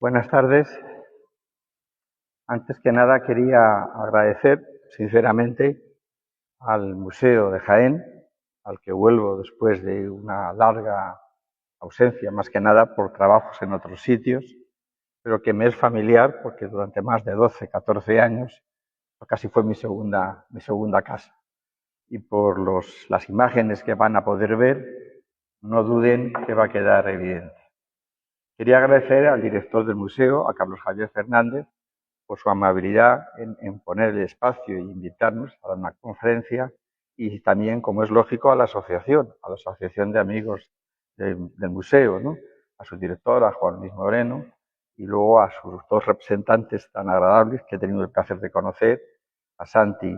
Buenas tardes. Antes que nada quería agradecer sinceramente al Museo de Jaén, al que vuelvo después de una larga ausencia, más que nada por trabajos en otros sitios, pero que me es familiar porque durante más de 12, 14 años casi fue mi segunda casa. Y por las imágenes que van a poder ver, no duden que va a quedar evidente. Quería agradecer al director del museo, a Carlos Javier Fernández, por su amabilidad en poner el espacio e invitarnos a dar una conferencia, y también, como es lógico, a la Asociación de Amigos del Museo, ¿no? A su directora, Juan Luis Moreno, y luego a sus dos representantes tan agradables que he tenido el placer de conocer, a Santi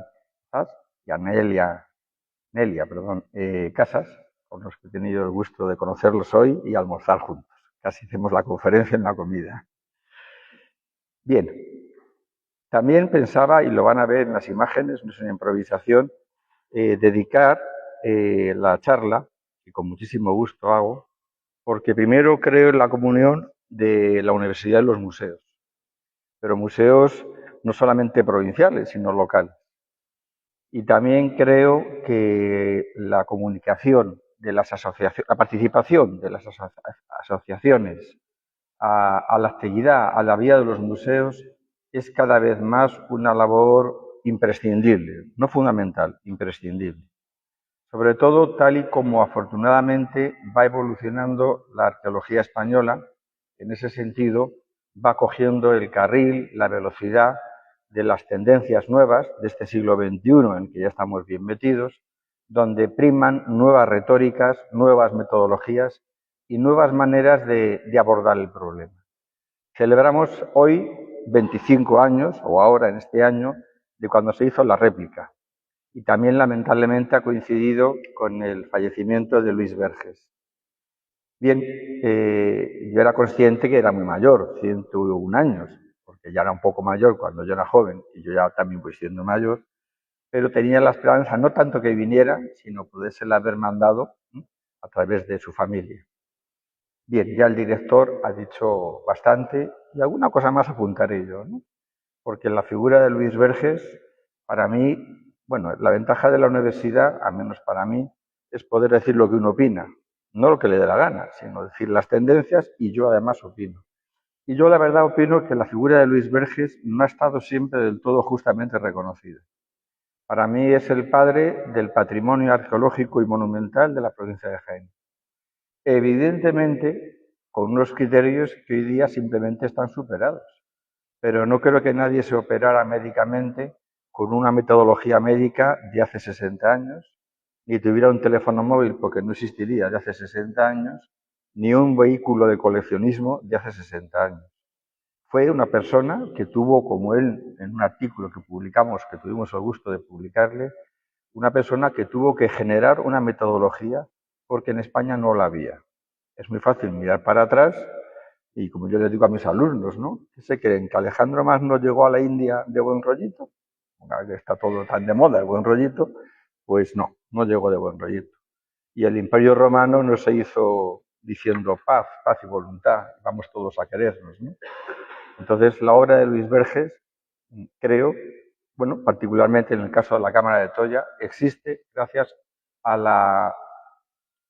y a Nelia Casas, con los que he tenido el gusto de conocerlos hoy y almorzar juntos. Casi hacemos la conferencia en la comida. Bien, también pensaba, y lo van a ver en las imágenes, no es una improvisación, dedicar la charla, que con muchísimo gusto hago, porque primero creo en la comunión de la universidad y los museos, pero museos no solamente provinciales, sino locales. Y también creo que la comunicación de las asociaciones, la participación de las asociaciones a la actividad, a la vida de los museos, es cada vez más una labor imprescindible, no fundamental, imprescindible. Sobre todo tal y como afortunadamente va evolucionando la arqueología española, en ese sentido va cogiendo el carril, la velocidad de las tendencias nuevas de este siglo XXI en el que ya estamos bien metidos, donde priman nuevas retóricas, nuevas metodologías y nuevas maneras de abordar el problema. Celebramos hoy 25 años, o ahora en este año, de cuando se hizo la réplica. Y también, lamentablemente, ha coincidido con el fallecimiento de Luis Verges. Bien, yo era consciente que era muy mayor, 101 años, porque ya era un poco mayor cuando yo era joven, y yo ya también voy siendo mayor, pero tenía la esperanza no tanto que viniera, sino pudérsela haber mandado a través de su familia. Bien, ya el director ha dicho bastante y alguna cosa más apuntaré yo, ¿no? Porque la figura de Luis Verges, para mí, bueno, la ventaja de la universidad, al menos para mí, es poder decir lo que uno opina, no lo que le dé la gana, sino decir las tendencias, y yo además opino. Y yo la verdad opino que la figura de Luis Verges no ha estado siempre del todo justamente reconocida. Para mí es el padre del patrimonio arqueológico y monumental de la provincia de Jaén. Evidentemente, con unos criterios que hoy día simplemente están superados. Pero no creo que nadie se operara médicamente con una metodología médica de hace 60 años, ni tuviera un teléfono móvil, porque no existiría, de hace 60 años, ni un vehículo de coleccionismo de hace 60 años. Fue una persona que tuvo, como él, en un artículo que publicamos, que tuvimos el gusto de publicarle, una persona que tuvo que generar una metodología porque en España no la había. Es muy fácil mirar para atrás y, como yo les digo a mis alumnos, ¿no? ¿Qué se creen? ¿Que Alejandro Magno llegó a la India de buen rollito? Que está todo tan de moda, el buen rollito. Pues no, no llegó de buen rollito. Y el Imperio Romano no se hizo diciendo paz, paz y voluntad, vamos todos a querernos, ¿no? Entonces, la obra de Luis Verges, creo, bueno, particularmente en el caso de la Cámara de Troya, existe gracias a la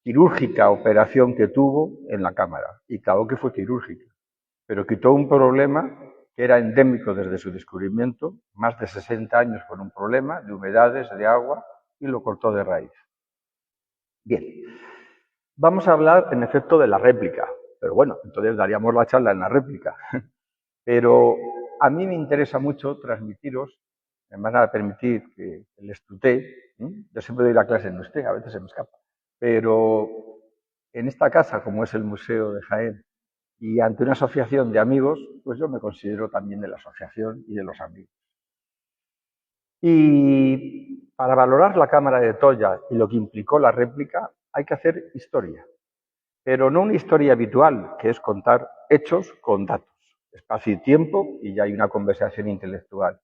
quirúrgica operación que tuvo en la Cámara. Y claro que fue quirúrgica, pero quitó un problema que era endémico desde su descubrimiento, más de 60 años con un problema de humedades, de agua, y lo cortó de raíz. Bien, vamos a hablar en efecto de la réplica, pero bueno, entonces daríamos la charla en la réplica. Pero a mí me interesa mucho transmitiros, me van a permitir que les tutee, yo siempre doy la clase en usted, a veces se me escapa, pero en esta casa, como es el Museo de Jaén, y ante una asociación de amigos, pues yo me considero también de la asociación y de los amigos. Y para valorar la Cámara de Troya y lo que implicó la réplica, hay que hacer historia, pero no una historia habitual, que es contar hechos con datos, espacio y tiempo, y ya hay una conversación intelectual.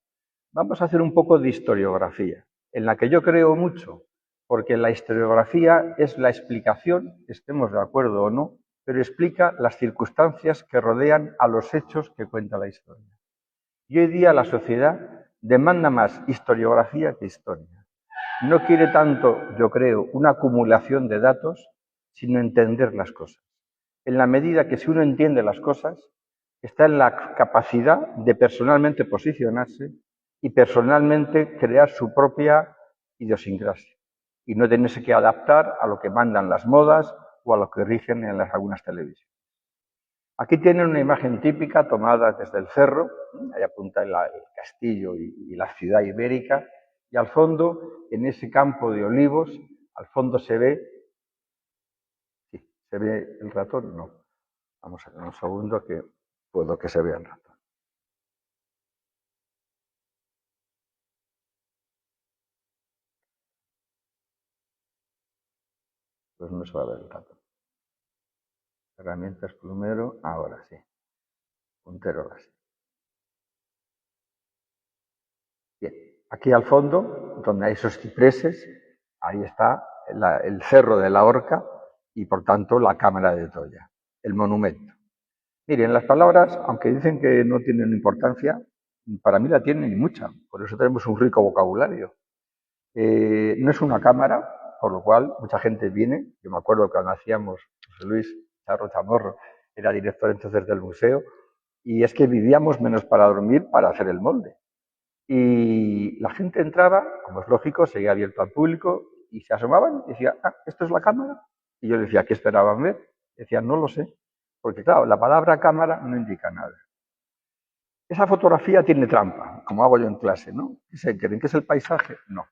Vamos a hacer un poco de historiografía, en la que yo creo mucho, porque la historiografía es la explicación, estemos de acuerdo o no, pero explica las circunstancias que rodean a los hechos que cuenta la historia. Y hoy día la sociedad demanda más historiografía que historia. No quiere tanto, yo creo, una acumulación de datos, sino entender las cosas. En la medida que si uno entiende las cosas, está en la capacidad de personalmente posicionarse y personalmente crear su propia idiosincrasia y no tenerse que adaptar a lo que mandan las modas o a lo que rigen en algunas televisiones. Aquí tienen una imagen típica tomada desde el cerro, ahí apunta el castillo y la ciudad ibérica, y al fondo, en ese campo de olivos, al fondo se ve, sí, ¿se ve el ratón? No. Vamos a ver un segundo que puedo que se vea el ratón. Pues no se va a ver el ratón. Herramientas plumero, ahora sí. Puntero así. Bien, aquí al fondo, donde hay esos cipreses, ahí está el cerro de la Horca y por tanto la Cámara de Troya, el monumento. Miren, las palabras, aunque dicen que no tienen importancia, para mí la tienen y mucha, por eso tenemos un rico vocabulario. No es una cámara, por lo cual mucha gente viene. Yo me acuerdo que cuando hacíamos, José Luis Charro Chamorro era director entonces del museo, y es que vivíamos menos para dormir para hacer el molde. Y la gente entraba, como es lógico, seguía abierto al público, y se asomaban y decía, ah, ¿esto es la cámara? Y yo les decía, ¿qué esperaban ver? Decían, no lo sé, porque claro, la palabra cámara no indica nada. Esa fotografía tiene trampa, como hago yo en clase, ¿no? ¿Se creen que es el paisaje? No.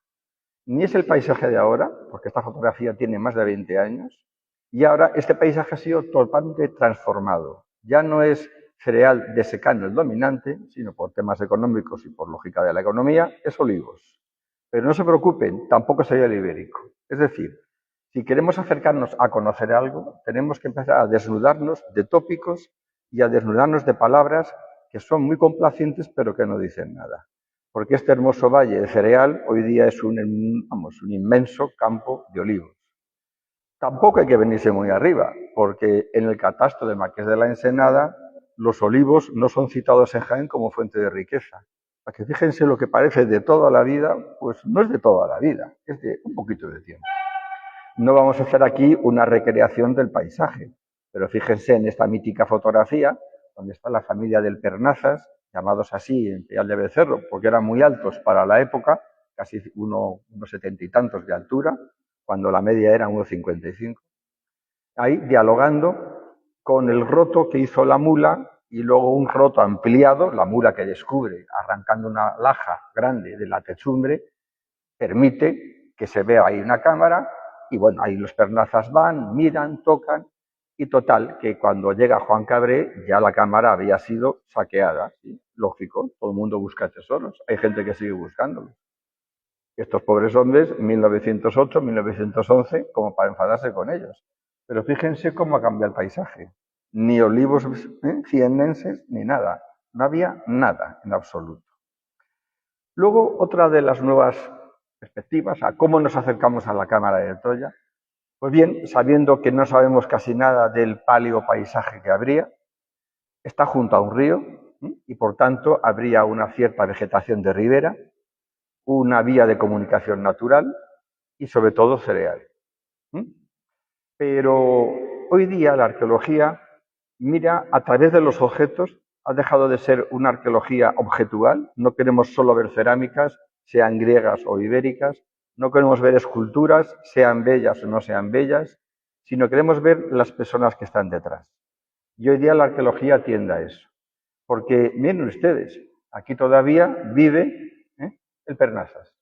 Ni es el paisaje de ahora, porque esta fotografía tiene más de 20 años, y ahora este paisaje ha sido totalmente transformado. Ya no es cereal de secano el dominante, sino por temas económicos y por lógica de la economía, es olivos. Pero no se preocupen, tampoco sería el ibérico. Es decir, si queremos acercarnos a conocer algo, tenemos que empezar a desnudarnos de tópicos y a desnudarnos de palabras que son muy complacientes pero que no dicen nada. Porque este hermoso valle de cereal hoy día es un inmenso campo de olivos. Tampoco hay que venirse muy arriba, porque en el catastro de Marqués de la Ensenada los olivos no son citados en Jaén como fuente de riqueza. Para que fíjense lo que parece de toda la vida, pues no es de toda la vida, es de un poquito de tiempo. No vamos a hacer aquí una recreación del paisaje, pero fíjense en esta mítica fotografía, donde está la familia del Pernazas, llamados así en Peal de Becerro, porque eran muy altos para la época, casi unos 70 y tantos de altura, cuando la media era 1,55. Ahí dialogando con el roto que hizo la mula y luego un roto ampliado, la mula que descubre arrancando una laja grande de la techumbre, permite que se vea ahí una cámara y bueno, ahí los Pernazas van, miran, tocan y total, que cuando llega Juan Cabré ya la cámara había sido saqueada, ¿sí? Lógico, todo el mundo busca tesoros, hay gente que sigue buscándolos. Estos pobres hombres, 1908, 1911, como para enfadarse con ellos. Pero fíjense cómo ha cambiado el paisaje. Ni olivos cienenses, ni nada. No había nada en absoluto. Luego, otra de las nuevas perspectivas, a cómo nos acercamos a la Cámara de Troya. Pues bien, sabiendo que no sabemos casi nada del paleopaisaje que habría, está junto a un río y por tanto habría una cierta vegetación de ribera, una vía de comunicación natural y sobre todo cereal. Pero hoy día la arqueología mira a través de los objetos, ha dejado de ser una arqueología objetual, no queremos solo ver cerámicas, sean griegas o ibéricas, no queremos ver esculturas, sean bellas o no sean bellas, sino queremos ver las personas que están detrás. Y hoy día la arqueología tiende a eso. Porque, miren ustedes, aquí todavía vive el Pernazas.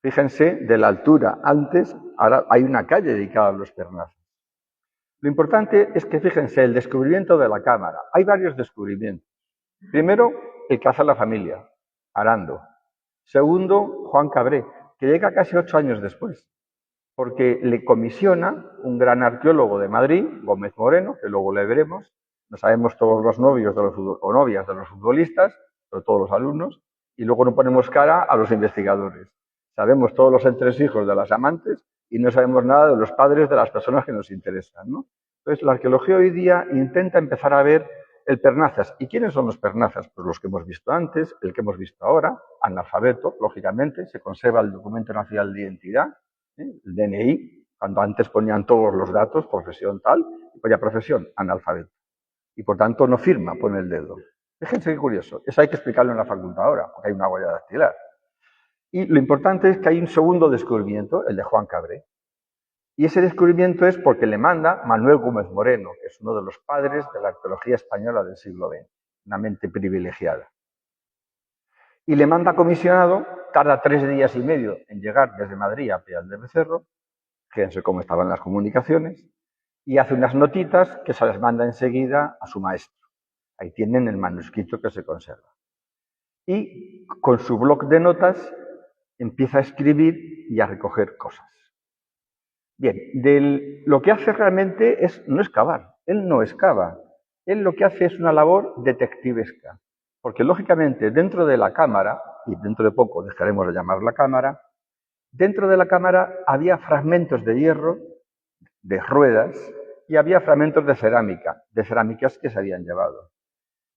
Fíjense de la altura. Antes, ahora hay una calle dedicada a los Pernazas. Lo importante es que, fíjense, el descubrimiento de la cámara. Hay varios descubrimientos. Primero, el que hace la familia, Arando. Segundo, Juan Cabré, que llega casi 8 años después, porque le comisiona un gran arqueólogo de Madrid, Gómez Moreno, que luego le veremos. No sabemos todos los novios de los, o novias de los futbolistas, pero todos los alumnos, y luego no ponemos cara a los investigadores. Sabemos todos los entresijos de las amantes y no sabemos nada de los padres de las personas que nos interesan, ¿no? Entonces, la arqueología hoy día intenta empezar a ver el pernazas. ¿Y quiénes son los pernazas? Pues los que hemos visto antes, el que hemos visto ahora, analfabeto, lógicamente, se conserva el documento nacional de identidad, el DNI, cuando antes ponían todos los datos, profesión tal, y ponía profesión, analfabeto. Y por tanto no firma, pone el dedo. Fíjense qué curioso. Eso hay que explicarlo en la facultad ahora, porque hay una huella dactilar. Y lo importante es que hay un segundo descubrimiento, el de Juan Cabré. Y ese descubrimiento es porque le manda Manuel Gómez Moreno, que es uno de los padres de la arqueología española del siglo XX, una mente privilegiada. Y le manda comisionado, tarda 3 días y medio en llegar desde Madrid a Peal de Becerro, fíjense cómo estaban las comunicaciones, y hace unas notitas que se las manda enseguida a su maestro. Ahí tienen el manuscrito que se conserva. Y con su bloc de notas empieza a escribir y a recoger cosas. Bien, lo que hace realmente es no excavar. Él no excava. Él lo que hace es una labor detectivesca. Porque lógicamente dentro de la cámara, y dentro de poco dejaremos de llamarla cámara, dentro de la cámara había fragmentos de hierro, de ruedas, y había fragmentos de cerámicas que se habían llevado.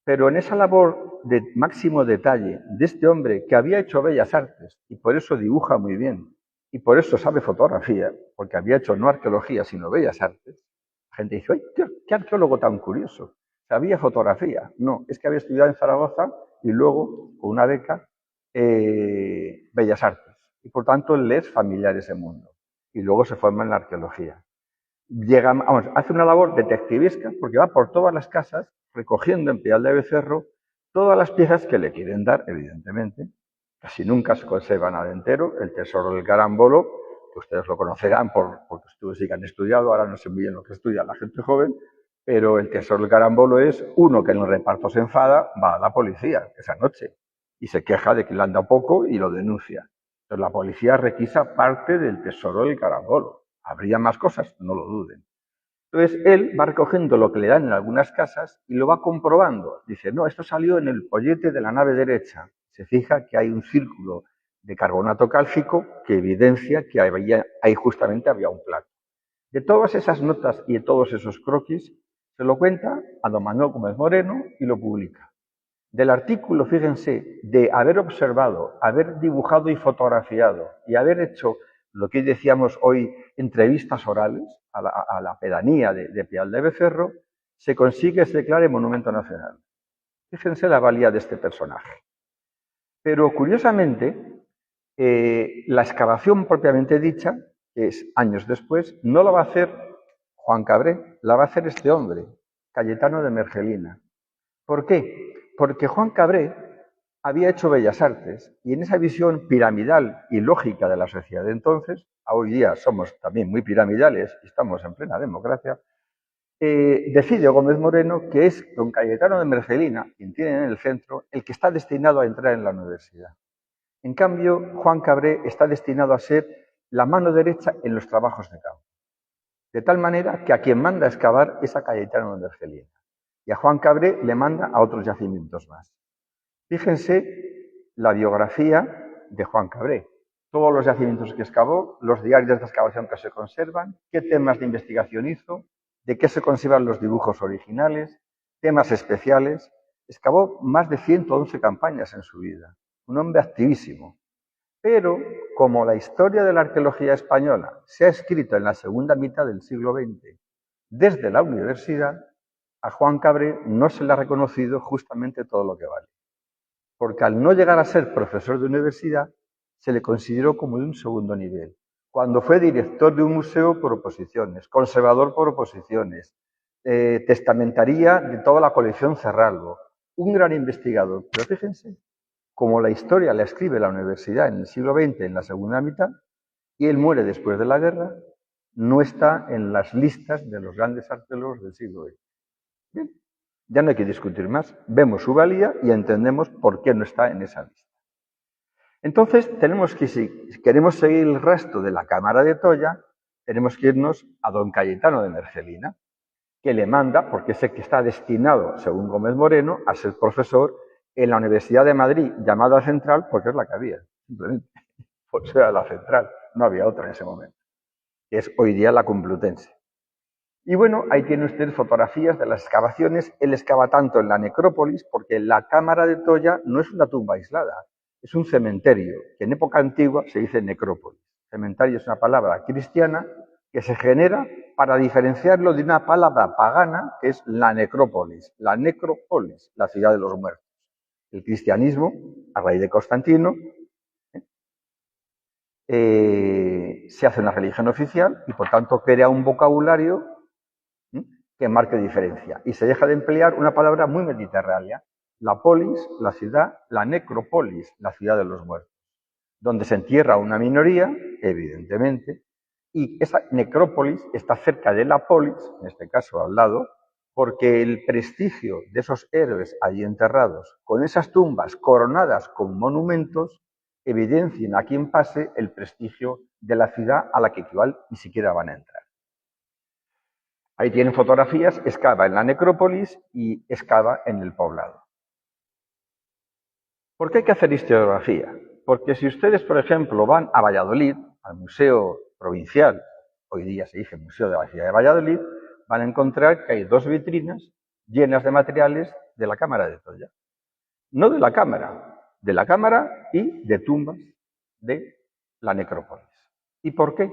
Pero en esa labor de máximo detalle de este hombre que había hecho bellas artes y por eso dibuja muy bien y por eso sabe fotografía, porque había hecho no arqueología sino bellas artes, la gente dice, ¡ay, qué arqueólogo tan curioso! ¿Sabía fotografía? No, es que había estudiado en Zaragoza y luego, con una beca, bellas artes. Y por tanto le es familiar ese mundo. Y luego se forma en la arqueología. Hace una labor detectivesca porque va por todas las casas recogiendo en Peal de Becerro todas las piezas que le quieren dar, evidentemente. Casi nunca se conserva nada entero. El tesoro del carambolo, que ustedes lo conocerán porque ustedes sí que han estudiado, ahora no sé muy bien lo que estudia la gente joven, pero el tesoro del carambolo es uno que en el reparto se enfada, va a la policía esa noche y se queja de que le han dado poco y lo denuncia. Entonces la policía requisa parte del tesoro del carambolo. ¿Habría más cosas? No lo duden. Entonces él va recogiendo lo que le dan en algunas casas y lo va comprobando. Dice, no, esto salió en el pollete de la nave derecha. Se fija que hay un círculo de carbonato cálcico que evidencia que ahí justamente había un plato. De todas esas notas y de todos esos croquis, se lo cuenta a don Manuel Gómez Moreno y lo publica. Del artículo, fíjense, de haber observado, haber dibujado y fotografiado y haber hecho lo que decíamos hoy, entrevistas orales a la pedanía de Peal de Becerro, se consigue que se declare monumento nacional. Fíjense la valía de este personaje. Pero curiosamente, la excavación propiamente dicha, que es años después, no la va a hacer Juan Cabré, la va a hacer este hombre, Cayetano de Mergelina. ¿Por qué? Porque Juan Cabré había hecho bellas artes y en esa visión piramidal y lógica de la sociedad de entonces, hoy día somos también muy piramidales y estamos en plena democracia, decide Gómez Moreno que es don Cayetano de Mergelina, quien tiene en el centro, el que está destinado a entrar en la universidad. En cambio, Juan Cabré está destinado a ser la mano derecha en los trabajos de campo. De tal manera que a quien manda a excavar es a Cayetano de Mergelina. Y a Juan Cabré le manda a otros yacimientos más. Fíjense la biografía de Juan Cabré. Todos los yacimientos que excavó, los diarios de excavación que se conservan, qué temas de investigación hizo, de qué se conservan los dibujos originales, temas especiales. Excavó más de 111 campañas en su vida. Un hombre activísimo. Pero, como la historia de la arqueología española se ha escrito en la segunda mitad del siglo XX desde la universidad, a Juan Cabré no se le ha reconocido justamente todo lo que vale. Porque al no llegar a ser profesor de universidad, se le consideró como de un segundo nivel. Cuando fue director de un museo por oposiciones, conservador por oposiciones, testamentaría de toda la colección Cerralbo, un gran investigador. Pero fíjense, como la historia la escribe la universidad en el siglo XX, en la segunda mitad, y él muere después de la guerra, no está en las listas de los grandes arqueólogos del siglo XX. Bien, ya no hay que discutir más. Vemos su valía y entendemos por qué no está en esa lista. Entonces, tenemos que, si queremos seguir el resto de la Cámara de Tolla, tenemos que irnos a don Cayetano de Mergelina, que le manda, porque sé que está destinado, según Gómez Moreno, a ser profesor en la Universidad de Madrid, llamada Central, porque es la que había, simplemente. O sea, la Central, no había otra en ese momento. Es hoy día la Complutense. Y bueno, ahí tienen ustedes fotografías de las excavaciones. Él excava tanto en la necrópolis porque la cámara de Troya no es una tumba aislada, es un cementerio, que en época antigua se dice necrópolis. Cementerio es una palabra cristiana que se genera para diferenciarlo de una palabra pagana que es la necrópolis, la ciudad de los muertos. El cristianismo, a raíz de Constantino, se hace una religión oficial y por tanto crea un vocabulario que marque diferencia. Y se deja de emplear una palabra muy mediterránea, la polis, la ciudad, la necrópolis, la ciudad de los muertos, donde se entierra una minoría, evidentemente, y esa necrópolis está cerca de la polis, en este caso al lado, porque el prestigio de esos héroes allí enterrados, con esas tumbas coronadas con monumentos, evidencian a quien pase el prestigio de la ciudad a la que igual ni siquiera van a entrar. Ahí tienen fotografías, excava en la necrópolis y excava en el poblado. ¿Por qué hay que hacer historiografía? Porque si ustedes, por ejemplo, van a Valladolid, al Museo Provincial, hoy día se dice Museo de la Ciudad de Valladolid, van a encontrar que hay 2 vitrinas llenas de materiales de la Cámara de Troya. No de la Cámara y de tumbas de la necrópolis. ¿Y por qué?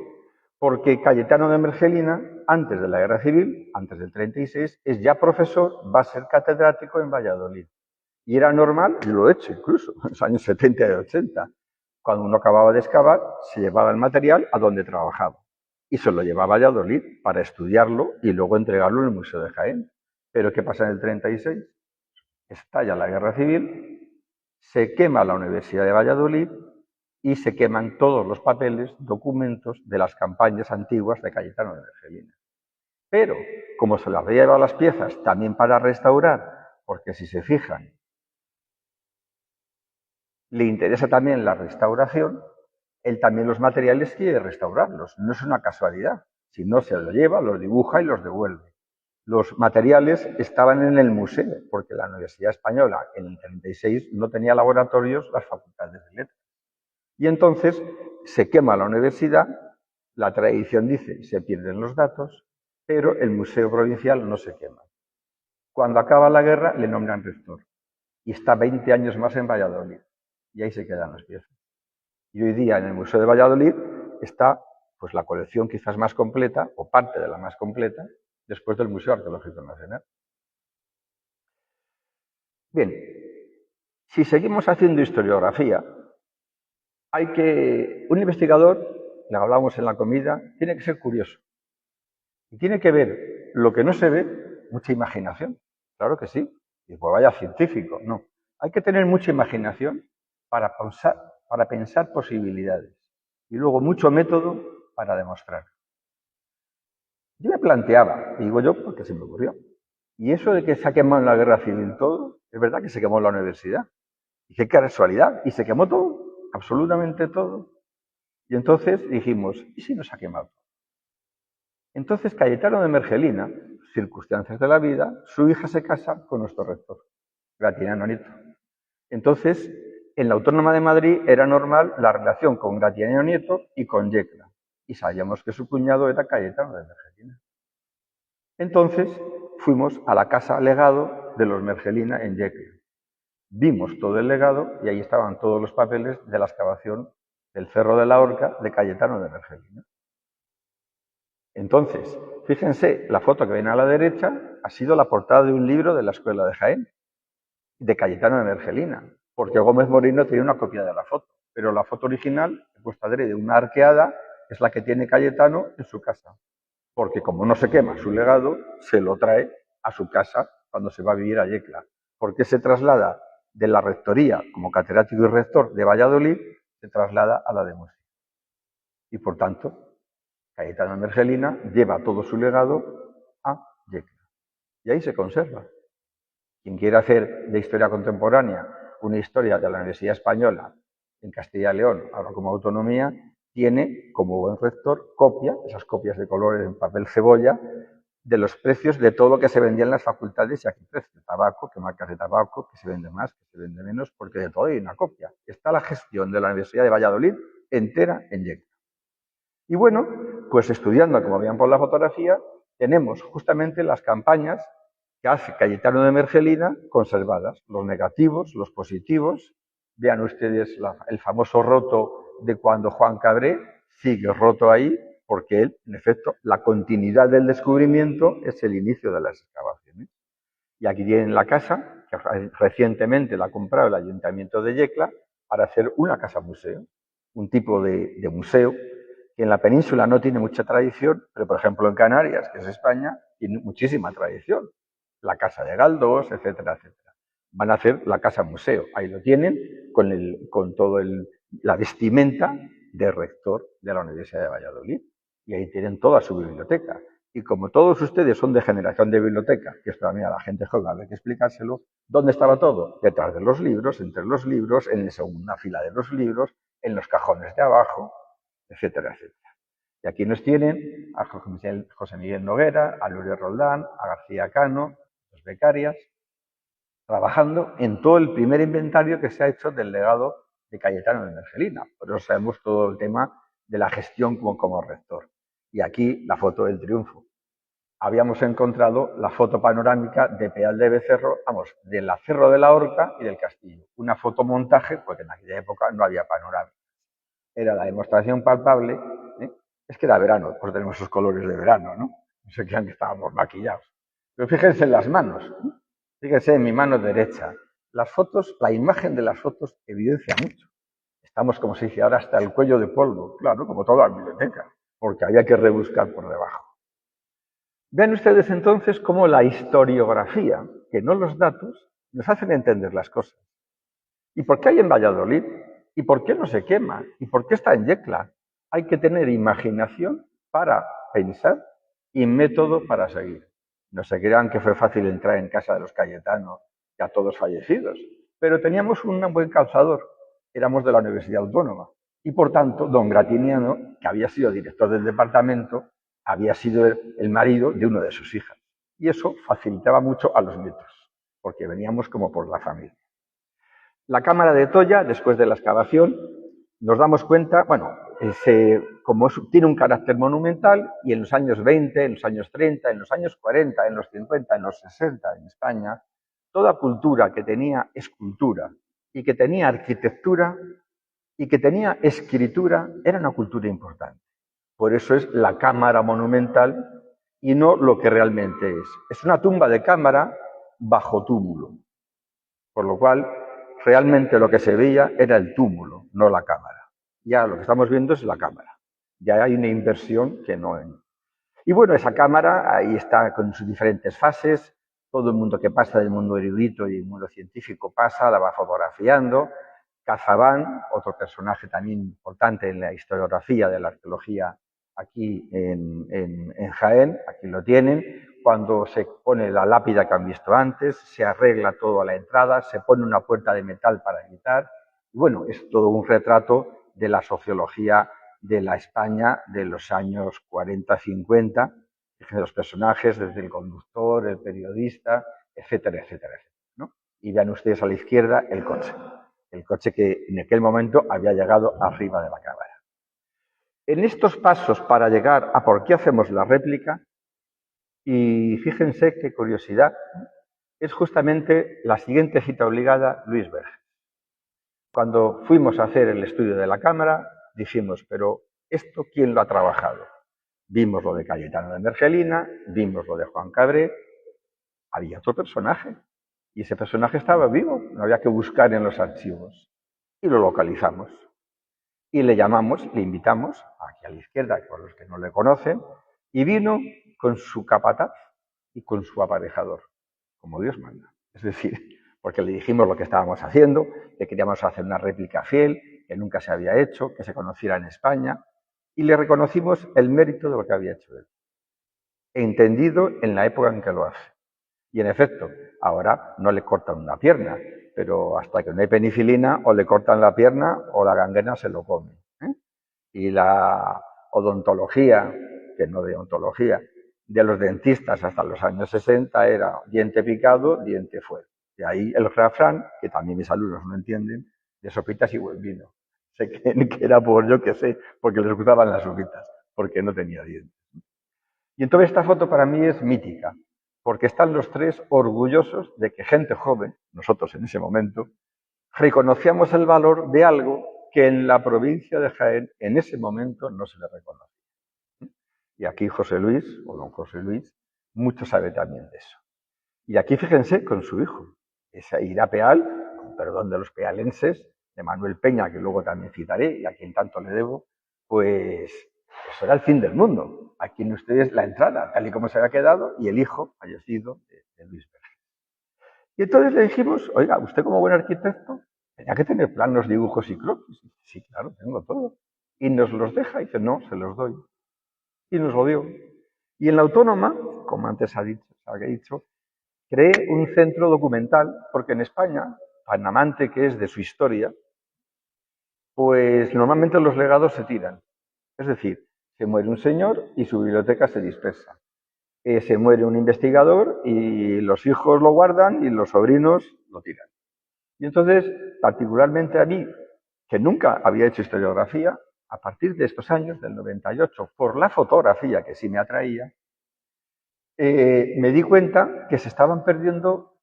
Porque Cayetano de Mergelina, antes de la Guerra Civil, antes del 36, es ya profesor, va a ser catedrático en Valladolid. Y era normal, y lo he hecho incluso, en los años 70 y 80. Cuando uno acababa de excavar, se llevaba el material a donde trabajaba. Y se lo llevaba a Valladolid para estudiarlo y luego entregarlo en el Museo de Jaén. Pero ¿qué pasa en el 36? Estalla la Guerra Civil, se quema la Universidad de Valladolid y se queman todos los papeles, documentos de las campañas antiguas de Cayetano de Mergelina. Pero, como se las había llevado las piezas también para restaurar, porque si se fijan, le interesa también la restauración, él también los materiales quiere restaurarlos. No es una casualidad. Si no, se los lleva, los dibuja y los devuelve. Los materiales estaban en el museo, porque la Universidad Española en el 36 no tenía laboratorios, las facultades de letras. Y entonces se quema la universidad, la tradición dice se pierden los datos, pero el Museo Provincial no se quema. Cuando acaba la guerra le nombran rector y está 20 años más en Valladolid y ahí se quedan las piezas. Y hoy día en el Museo de Valladolid está pues la colección quizás más completa o parte de la más completa después del Museo Arqueológico Nacional. Bien, si seguimos haciendo historiografía, un investigador, le hablamos en la comida, tiene que ser curioso. Y tiene que ver lo que no se ve, mucha imaginación. Claro que sí. Y pues vaya científico, no. Hay que tener mucha imaginación para pensar posibilidades. Y luego mucho método para demostrar. Yo me planteaba, y digo yo porque se me ocurrió, y eso de que se ha quemado en la guerra civil todo, es verdad que se quemó en la universidad. Y qué casualidad, y se quemó todo, absolutamente todo. Y entonces dijimos, ¿y si nos ha quemado? Entonces Cayetano de Mergelina, circunstancias de la vida, su hija se casa con nuestro rector, Gratiano Nieto. Entonces, en la Autónoma de Madrid era normal la relación con Gratiano Nieto y con Yecla. Y sabíamos que su cuñado era Cayetano de Mergelina. Entonces fuimos a la casa legado de los Mergelina en Yecla. Vimos todo el legado y ahí estaban todos los papeles de la excavación del Cerro de la Horca de Cayetano de Mergelina. Entonces, fíjense, la foto que ven a la derecha ha sido la portada de un libro de la Escuela de Jaén, de Cayetano de Mergelina, porque Gómez Moreno tiene una copia de la foto, pero la foto original, puesta de una arqueada, es la que tiene Cayetano en su casa, porque como no se quema su legado, se lo trae a su casa cuando se va a vivir a Yecla, porque se traslada de la rectoría como catedrático y rector de Valladolid, se traslada a la de Murcia. Y por tanto, Cayetano de Mergelina lleva todo su legado a Yecla. Y ahí se conserva. Quien quiera hacer de historia contemporánea una historia de la Universidad Española en Castilla y León, ahora como autonomía, tiene como buen rector esas copias de colores en papel cebolla, de los precios de todo lo que se vendía en las facultades y aquí precio, tabaco, qué marcas de tabaco, que se vende más, que se vende menos, porque de todo hay una copia. Está la gestión de la Universidad de Valladolid entera en Yecla. Y bueno, pues estudiando como veían por la fotografía, tenemos justamente las campañas que hace Cayetano de Mergelina conservadas, los negativos, los positivos. Vean ustedes el famoso roto de cuando Juan Cabré sigue roto ahí, porque él, en efecto, la continuidad del descubrimiento es el inicio de las excavaciones. Y aquí tienen la casa, que recientemente la ha comprado el Ayuntamiento de Yecla, para hacer una casa museo, un tipo de museo que en la península no tiene mucha tradición, pero por ejemplo en Canarias, que es España, tiene muchísima tradición. La casa de Galdós, etcétera, etcétera. Van a hacer la casa museo. Ahí lo tienen con toda la vestimenta de rector de la Universidad de Valladolid. Y ahí tienen toda su biblioteca. Y como todos ustedes son de generación de biblioteca, que esto también a la gente joven hay que explicárselo, ¿dónde estaba todo? Detrás de los libros, entre los libros, en la segunda fila de los libros, en los cajones de abajo, etcétera, etcétera. Y aquí nos tienen a José Miguel Noguera, a Lourdes Roldán, a García Cano, los becarias, trabajando en todo el primer inventario que se ha hecho del legado de Cayetano de Mergelina. Por eso sabemos todo el tema de la gestión como rector. Y aquí la foto del triunfo. Habíamos encontrado la foto panorámica de Peal de Becerro, vamos, del Cerro de la Horca y del castillo. Una fotomontaje, porque en aquella época no había panorámica. Era la demostración palpable. Es que era verano, pues tenemos esos colores de verano, ¿no? No se crean que estábamos maquillados. Pero fíjense en las manos. Fíjense en mi mano derecha. Las fotos, la imagen de las fotos evidencia mucho. Estamos, como se dice ahora, hasta el cuello de polvo, claro, como toda la biblioteca, porque había que rebuscar por debajo. Vean ustedes entonces cómo la historiografía, que no los datos, nos hacen entender las cosas. ¿Y por qué hay en Valladolid? ¿Y por qué no se quema? ¿Y por qué está en Yecla? Hay que tener imaginación para pensar y método para seguir. No se crean que fue fácil entrar en casa de los Cayetanos, ya todos fallecidos, pero teníamos un buen calzador. Éramos de la Universidad Autónoma. Y por tanto, don Gratiniano, que había sido director del departamento, había sido el marido de una de sus hijas. Y eso facilitaba mucho a los nietos, porque veníamos como por la familia. La cámara de Toya, después de la excavación, nos damos cuenta, bueno, como tiene un carácter monumental y en los años 20, en los años 30, en los años 40, en los 50, en los 60 en España, toda cultura que tenía escultura y que tenía arquitectura y que tenía escritura era una cultura importante. Por eso es la cámara monumental y no lo que realmente es. Es una tumba de cámara bajo túmulo. Por lo cual, realmente lo que se veía era el túmulo, no la cámara. Ya lo que estamos viendo es la cámara. Ya hay una inversión que no hay. Y bueno, esa cámara ahí está con sus diferentes fases. Todo el mundo que pasa del mundo erudito y del mundo científico pasa, la va fotografiando. Cazabán, otro personaje también importante en la historiografía de la arqueología aquí en Jaén, aquí lo tienen. Cuando se pone la lápida que han visto antes, se arregla todo a la entrada, se pone una puerta de metal para evitar. Y bueno, es todo un retrato de la sociología de la España de los años 40-50, los personajes, desde el conductor, el periodista, etcétera, etcétera, etcétera, ¿no? Y vean ustedes a la izquierda el coche que en aquel momento había llegado arriba de la cámara. En estos pasos para llegar a por qué hacemos la réplica, y fíjense qué curiosidad, es justamente la siguiente cita obligada, Luis Verges. Cuando fuimos a hacer el estudio de la cámara, dijimos, pero ¿esto quién lo ha trabajado? Vimos lo de Cayetano de Mergelina, vimos lo de Juan Cabré, había otro personaje, y ese personaje estaba vivo, no había que buscar en los archivos, y lo localizamos. Y le llamamos, le invitamos, aquí a la izquierda, por los que no le conocen, y vino con su capataz y con su aparejador, como Dios manda. Es decir, porque le dijimos lo que estábamos haciendo, que queríamos hacer una réplica fiel, que nunca se había hecho, que se conociera en España, y le reconocimos el mérito de lo que había hecho él, entendido en la época en que lo hace. Y en efecto, ahora no le cortan una pierna, pero hasta que no hay penicilina, o le cortan la pierna o la gangrena se lo come. Y la odontología, que no de ontología, de los dentistas hasta los años 60 era diente picado, diente fuera. De ahí el refrán, que también mis alumnos no entienden, de sopitas y buen vino. Sé que era por, yo que sé, porque les gustaban las sopitas, porque no tenía dientes. Y entonces esta foto para mí es mítica, porque están los tres orgullosos de que gente joven, nosotros en ese momento, reconocíamos el valor de algo que en la provincia de Jaén en ese momento no se le reconocía. Y aquí José Luis, o don José Luis, mucho sabe también de eso. Y aquí fíjense con su hijo, esa Ira Peal, con perdón de los pealenses, de Manuel Peña, que luego también citaré y a quien tanto le debo, pues eso era el fin del mundo. Aquí tienen ustedes la entrada, tal y como se había quedado, y el hijo fallecido de Luis Berger. Y entonces le dijimos, oiga, usted como buen arquitecto, tenía que tener planos, dibujos y croquis. Sí, claro, tengo todo. Y nos los deja, y dice, no, se los doy. Y nos lo dio. Y en la Autónoma, como antes ha dicho, creé un centro documental, porque en España, tan amante que es de su historia, pues normalmente los legados se tiran. Es decir, se muere un señor y su biblioteca se dispersa. Se muere un investigador y los hijos lo guardan y los sobrinos lo tiran. Y entonces, particularmente a mí, que nunca había hecho historiografía, a partir de estos años, del 98, por la fotografía que sí me atraía, me di cuenta que se estaban perdiendo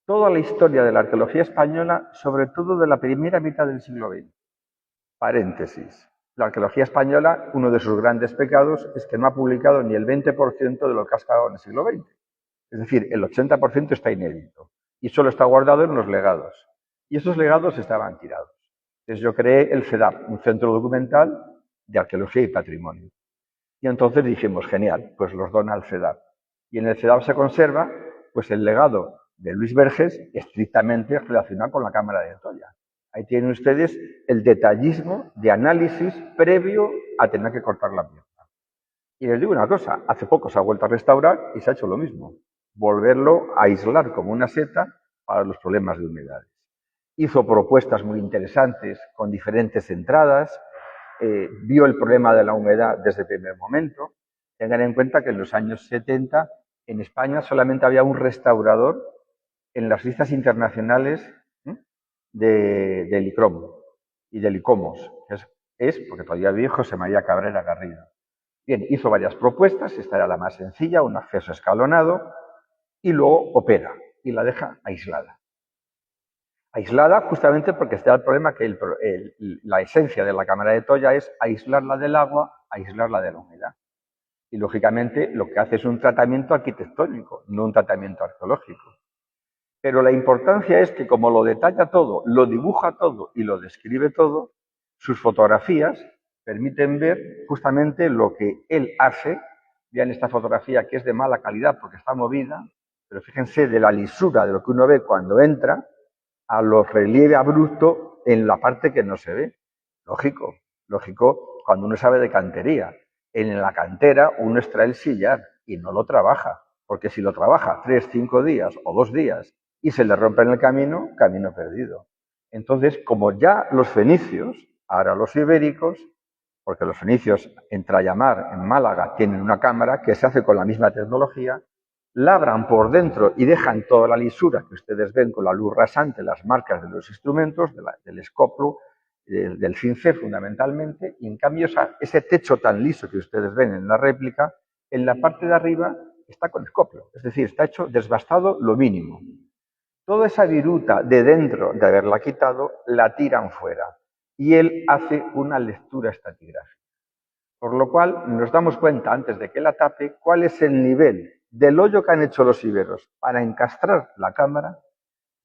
toda la historia de la arqueología española, sobre todo de la primera mitad del siglo XX. Paréntesis. La arqueología española, uno de sus grandes pecados es que no ha publicado ni el 20% de lo que ha excavado en el siglo XX. Es decir, el 80% está inédito y solo está guardado en los legados. Y esos legados estaban tirados. Entonces yo creé el CEDAP, un centro documental de arqueología y patrimonio. Y entonces dijimos, genial, pues los dona al CEDAP. Y en el CEDAP se conserva pues el legado de Luis Berges estrictamente relacionado con la Cámara de Toya. Ahí tienen ustedes el detallismo de análisis previo a tener que cortar la pierna. Y les digo una cosa, hace poco se ha vuelto a restaurar y se ha hecho lo mismo. Volverlo a aislar como una seta para los problemas de humedades. Hizo propuestas muy interesantes con diferentes entradas, vio el problema de la humedad desde el primer momento. Tengan en cuenta que en los años 70 en España solamente había un restaurador en las listas internacionales del ICROM y del ICOMOS. Es porque todavía había José María Cabrera Garrido. Bien, hizo varias propuestas, esta era la más sencilla, un acceso escalonado, y luego opera y la deja aislada. Aislada justamente porque está el problema que la esencia de la cámara de Toya es aislarla del agua, aislarla de la humedad. Y lógicamente lo que hace es un tratamiento arquitectónico, no un tratamiento arqueológico. Pero la importancia es que como lo detalla todo, lo dibuja todo y lo describe todo, sus fotografías permiten ver justamente lo que él hace. Vean esta fotografía que es de mala calidad porque está movida, pero fíjense de la lisura de lo que uno ve cuando entra a los relieve abrupto en la parte que no se ve. Lógico, lógico cuando uno sabe de cantería. En la cantera uno extrae el sillar y no lo trabaja, porque si lo trabaja 3, 5 días o 2 días y se le rompe en el camino, camino perdido. Entonces, como ya los fenicios, ahora los ibéricos, porque los fenicios en Trayamar, en Málaga, tienen una cámara que se hace con la misma tecnología, labran por dentro y dejan toda la lisura que ustedes ven con la luz rasante, las marcas de los instrumentos, del escoplo, del cincel fundamentalmente, y en cambio ese techo tan liso que ustedes ven en la réplica, en la parte de arriba está con escoplo, es decir, está hecho desbastado lo mínimo. Toda esa viruta de dentro de haberla quitado, la tiran fuera y él hace una lectura estratigráfica. Por lo cual nos damos cuenta, antes de que la tape, cuál es el nivel del hoyo que han hecho los iberos para encastrar la cámara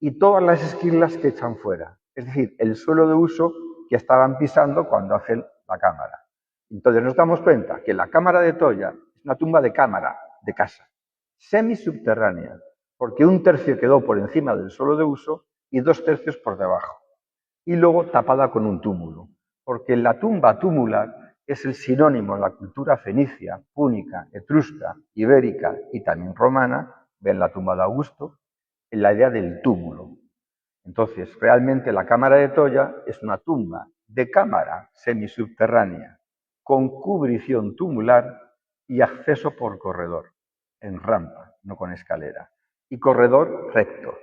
y todas las esquilas que echan fuera. Es decir, el suelo de uso que estaban pisando cuando hacen la cámara. Entonces nos damos cuenta que la cámara de Toya es una tumba de cámara, de casa, semisubterránea, porque un tercio quedó por encima del suelo de uso y 2 tercios por debajo. Y luego tapada con un túmulo, porque la tumba tumular es el sinónimo en la cultura fenicia, púnica, etrusca, ibérica y también romana, ven la tumba de Augusto, en la idea del túmulo. Entonces, realmente la cámara de Toya es una tumba de cámara semisubterránea, con cubrición tumular y acceso por corredor, en rampa, no con escalera, y corredor recto.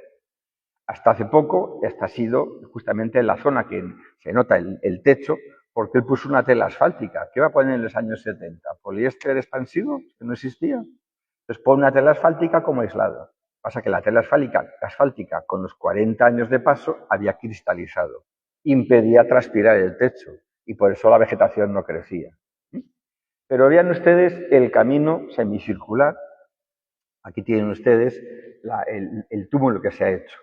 Hasta hace poco, esta ha sido justamente la zona que se nota el techo, Porque él puso una tela asfáltica. ¿Qué va a poner en los años 70? ¿Poliéster expansivo? Que no existía. Entonces pone una tela asfáltica como aislado. Pasa que la tela asfáltica con los 40 años de paso había cristalizado. Impedía transpirar el techo y por eso la vegetación no crecía. Pero vean ustedes el camino semicircular. Aquí tienen ustedes el túmulo que se ha hecho.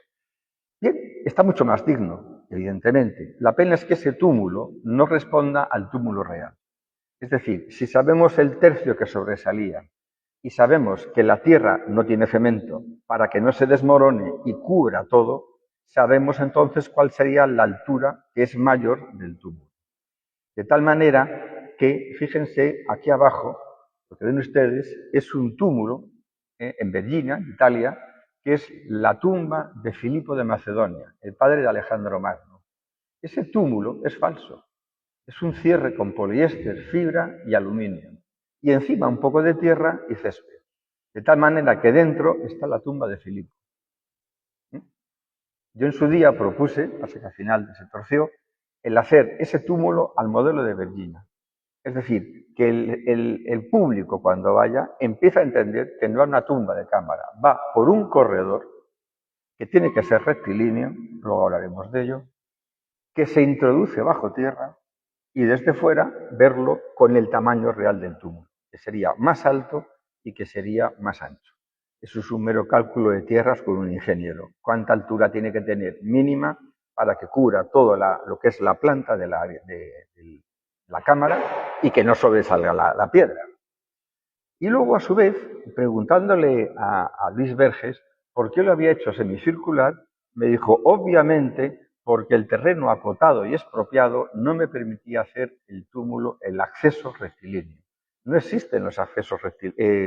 Bien, está mucho más digno, evidentemente. La pena es que ese túmulo no responda al túmulo real. Es decir, si sabemos el tercio que sobresalía y sabemos que la tierra no tiene cemento para que no se desmorone y cubra todo, sabemos entonces cuál sería la altura que es mayor del túmulo. De tal manera que, fíjense, aquí abajo, lo que ven ustedes es un túmulo en Vergina, Italia, que es la tumba de Filipo de Macedonia, el padre de Alejandro Magno. Ese túmulo es falso. Es un cierre con poliéster, fibra y aluminio. Y encima un poco de tierra y césped. De tal manera que dentro está la tumba de Filipo. Yo en su día propuse, hasta que al final se torció, el hacer ese túmulo al modelo de Vergina. Es decir, que el público cuando vaya empieza a entender que no es una tumba de cámara, va por un corredor que tiene que ser rectilíneo, luego hablaremos de ello, que se introduce bajo tierra y desde fuera verlo con el tamaño real del túmulo, que sería más alto y que sería más ancho. Eso es un mero cálculo de tierras con un ingeniero. ¿Cuánta altura tiene que tener mínima para que cubra todo lo que es la planta de la cámara y que no sobresalga la piedra? Y luego, a su vez, preguntándole a Luis Verges por qué lo había hecho semicircular, me dijo, obviamente, porque el terreno acotado y expropiado no me permitía hacer el túmulo, el acceso rectilíneo. No existen los accesos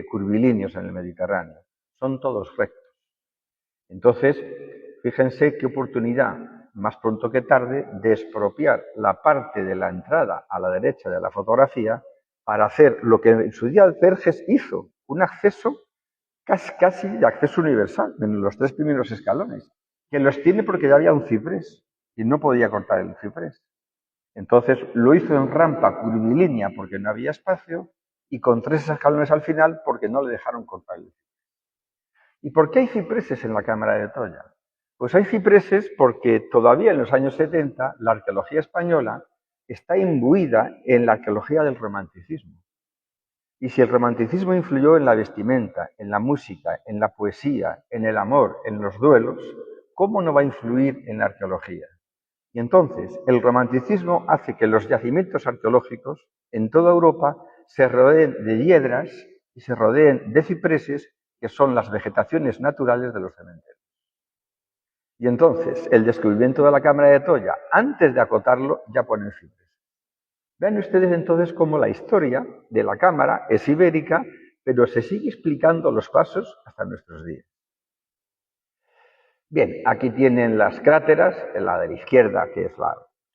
curvilíneos en el Mediterráneo, son todos rectos. Entonces, fíjense qué oportunidad, más pronto que tarde, de expropiar la parte de la entrada a la derecha de la fotografía para hacer lo que en su día Verges hizo, un acceso casi de acceso universal en los 3 primeros escalones, que los tiene porque ya había un ciprés y no podía cortar el ciprés. Entonces lo hizo en rampa curvilínea porque no había espacio y con 3 escalones al final porque no le dejaron cortar el ciprés. ¿Y por qué hay cipreses en la Cámara de Troya? Pues hay cipreses porque todavía en los años 70 la arqueología española está imbuida en la arqueología del romanticismo. Y si el romanticismo influyó en la vestimenta, en la música, en la poesía, en el amor, en los duelos, ¿cómo no va a influir en la arqueología? Y entonces el romanticismo hace que los yacimientos arqueológicos en toda Europa se rodeen de hiedras y se rodeen de cipreses, que son las vegetaciones naturales de los cementerios. Y entonces el descubrimiento de la Cámara de Troya, antes de acotarlo, ya pone el ciprés. Vean ustedes entonces cómo la historia de la cámara es ibérica, pero se sigue explicando los pasos hasta nuestros días. Bien, aquí tienen las cráteras, la de la izquierda, que es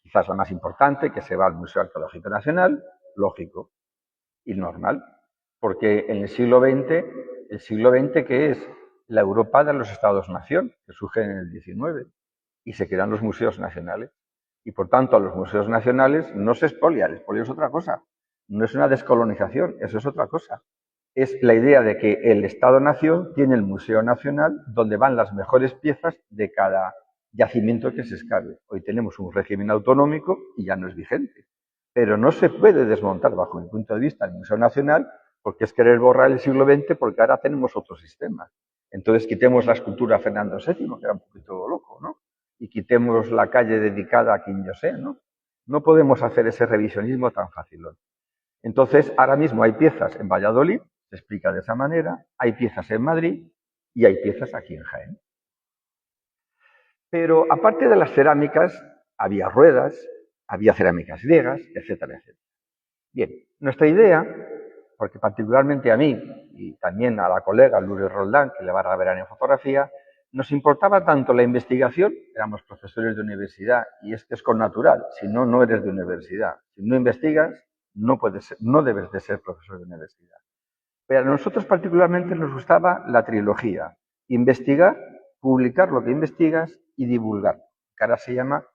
quizás la más importante, que se va al Museo Arqueológico Nacional, lógico y normal, porque en el siglo XX, que es la Europa de los Estados-nación, que surgen en el XIX, y se crean los museos nacionales. Y por tanto, a los museos nacionales no se expolia, el expolio es otra cosa. No es una descolonización, eso es otra cosa. Es la idea de que el Estado-nación tiene el Museo Nacional donde van las mejores piezas de cada yacimiento que se excave. Hoy tenemos un régimen autonómico y ya no es vigente. Pero no se puede desmontar, bajo mi punto de vista, el Museo Nacional porque es querer borrar el siglo XX porque ahora tenemos otro sistema. Entonces quitemos la escultura a Fernando VII, que era un poquito loco, ¿no? Y quitemos la calle dedicada a quien yo sé, ¿no? No podemos hacer ese revisionismo tan fácil. Entonces, ahora mismo hay piezas en Valladolid, se explica de esa manera, hay piezas en Madrid y hay piezas aquí en Jaén. Pero aparte de las cerámicas, había ruedas, había cerámicas griegas, etcétera, etcétera. Bien, nuestra idea, porque particularmente a mí y también a la colega Lourdes Roldán, que le va a ver en fotografía, nos importaba tanto la investigación, éramos profesores de universidad y es que es con natural, si no, no eres de universidad. Si no investigas, no debes de ser profesor de universidad. Pero a nosotros particularmente nos gustaba la trilogía, investigar, publicar lo que investigas y divulgar, que ahora se llama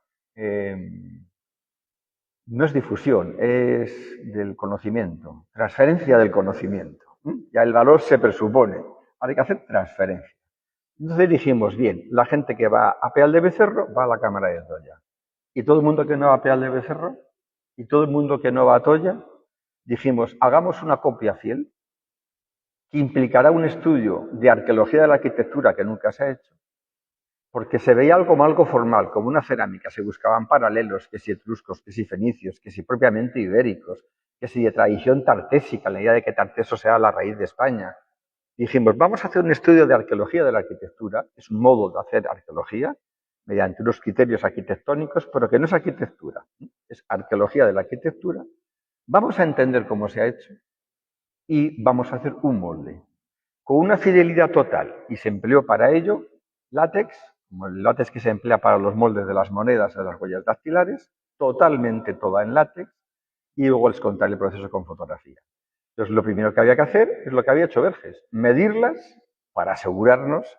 No es difusión, es del conocimiento, transferencia del conocimiento. Ya el valor se presupone, ahora hay que hacer transferencia. Entonces dijimos, bien, la gente que va a Peal de Becerro va a la Cámara de Toya. Y todo el mundo que no va a Peal de Becerro, y todo el mundo que no va a Toya, dijimos, hagamos una copia fiel, que implicará un estudio de arqueología de la arquitectura que nunca se ha hecho, porque se veía como algo formal, como una cerámica, se buscaban paralelos, que si etruscos, que si fenicios, que si propiamente ibéricos, que si de tradición tartésica, la idea de que Tarteso sea la raíz de España. Dijimos, vamos a hacer un estudio de arqueología de la arquitectura, es un modo de hacer arqueología, mediante unos criterios arquitectónicos, pero que no es arquitectura, es arqueología de la arquitectura. Vamos a entender cómo se ha hecho y vamos a hacer un molde con una fidelidad total, y se empleó para ello látex, como el látex que se emplea para los moldes de las monedas o de las huellas dactilares, totalmente toda en látex, y luego les contaré el proceso con fotografía. Entonces, lo primero que había que hacer es lo que había hecho Verges, medirlas para asegurarnos,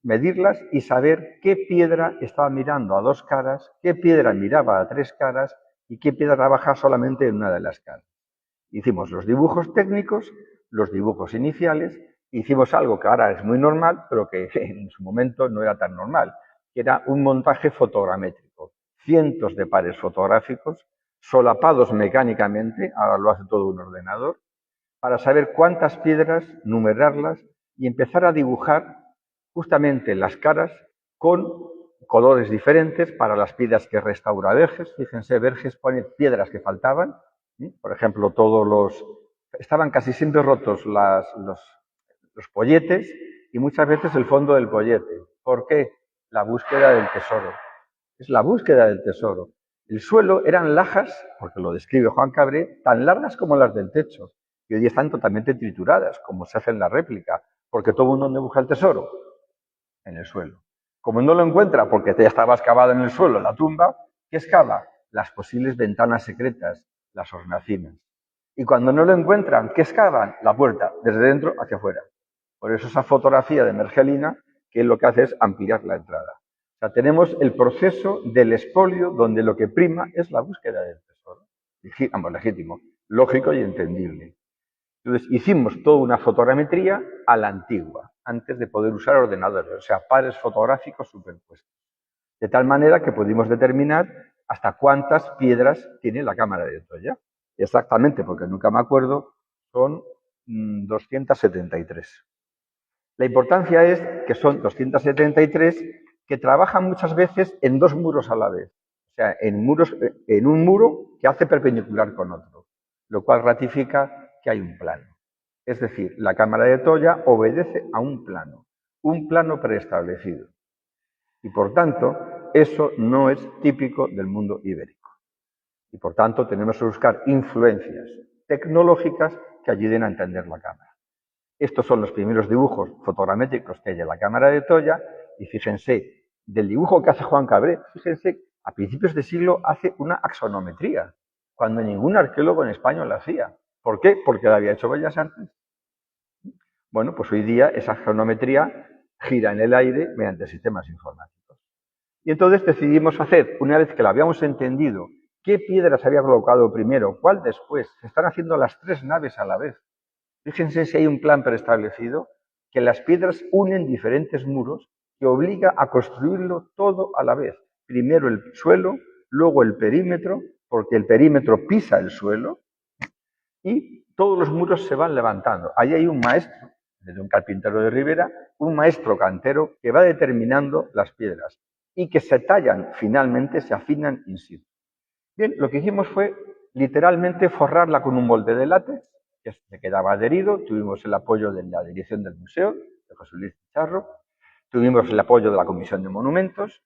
medirlas y saber qué piedra estaba mirando a 2 caras, qué piedra miraba a 3 caras y qué piedra trabaja solamente en una de las caras. Hicimos los dibujos técnicos, los dibujos iniciales, hicimos algo que ahora es muy normal, pero que en su momento no era tan normal, que era un montaje fotogramétrico. Cientos de pares fotográficos, solapados mecánicamente, ahora lo hace todo un ordenador, para saber cuántas piedras, numerarlas y empezar a dibujar justamente las caras con colores diferentes para las piedras que restaura Verges. Fíjense, Verges pone piedras que faltaban, por ejemplo, estaban casi siempre rotos los polletes y muchas veces el fondo del pollete. ¿Por qué? La búsqueda del tesoro. Es la búsqueda del tesoro. El suelo eran lajas, porque lo describe Juan Cabré, tan largas como las del techo, y hoy día están totalmente trituradas, como se hace en la réplica, porque todo el mundo busca el tesoro en el suelo. Como no lo encuentra porque ya estaba excavado en el suelo la tumba, ¿qué excava? Las posibles ventanas secretas, las hornacinas. Y cuando no lo encuentran, ¿qué excavan? La puerta, desde dentro hacia afuera. Por eso esa fotografía de Mergelina, que lo que hace es ampliar la entrada. O sea, tenemos el proceso del expolio donde lo que prima es la búsqueda del tesoro. Legítimo, lógico y entendible. Entonces hicimos toda una fotogrametría a la antigua, antes de poder usar ordenadores, o sea, pares fotográficos superpuestos. De tal manera que pudimos determinar hasta cuántas piedras tiene la cámara de Toya. Exactamente, porque nunca me acuerdo, son 273. La importancia es que son 273 que trabajan muchas veces en 2 muros a la vez. O sea, en un muro que hace perpendicular con otro, lo cual ratifica que hay un plano. Es decir, la cámara de Toya obedece a un plano preestablecido. Y por tanto, eso no es típico del mundo ibérico. Y por tanto, tenemos que buscar influencias tecnológicas que ayuden a entender la cámara. Estos son los primeros dibujos fotogramétricos que hay en la cámara de Toya, y fíjense, del dibujo que hace Juan Cabré, fíjense, a principios de siglo hace una axonometría, cuando ningún arqueólogo en España lo hacía. ¿Por qué? Porque lo había hecho Bellas Artes. Bueno, pues hoy día esa geometría gira en el aire mediante sistemas informáticos. Y entonces decidimos hacer, una vez que lo habíamos entendido, qué piedras había colocado primero, cuál después. Se están haciendo las 3 naves a la vez. Fíjense si hay un plan preestablecido, que las piedras unen diferentes muros que obliga a construirlo todo a la vez. Primero el suelo, luego el perímetro, porque el perímetro pisa el suelo, y todos los muros se van levantando. Ahí hay un maestro, desde un carpintero de Ribera, un maestro cantero que va determinando las piedras y que se tallan finalmente, se afinan in situ. Bien, lo que hicimos fue literalmente forrarla con un molde de látex, que se quedaba adherido. Tuvimos el apoyo de la dirección del museo, de José Luis Picharro, tuvimos el apoyo de la Comisión de Monumentos,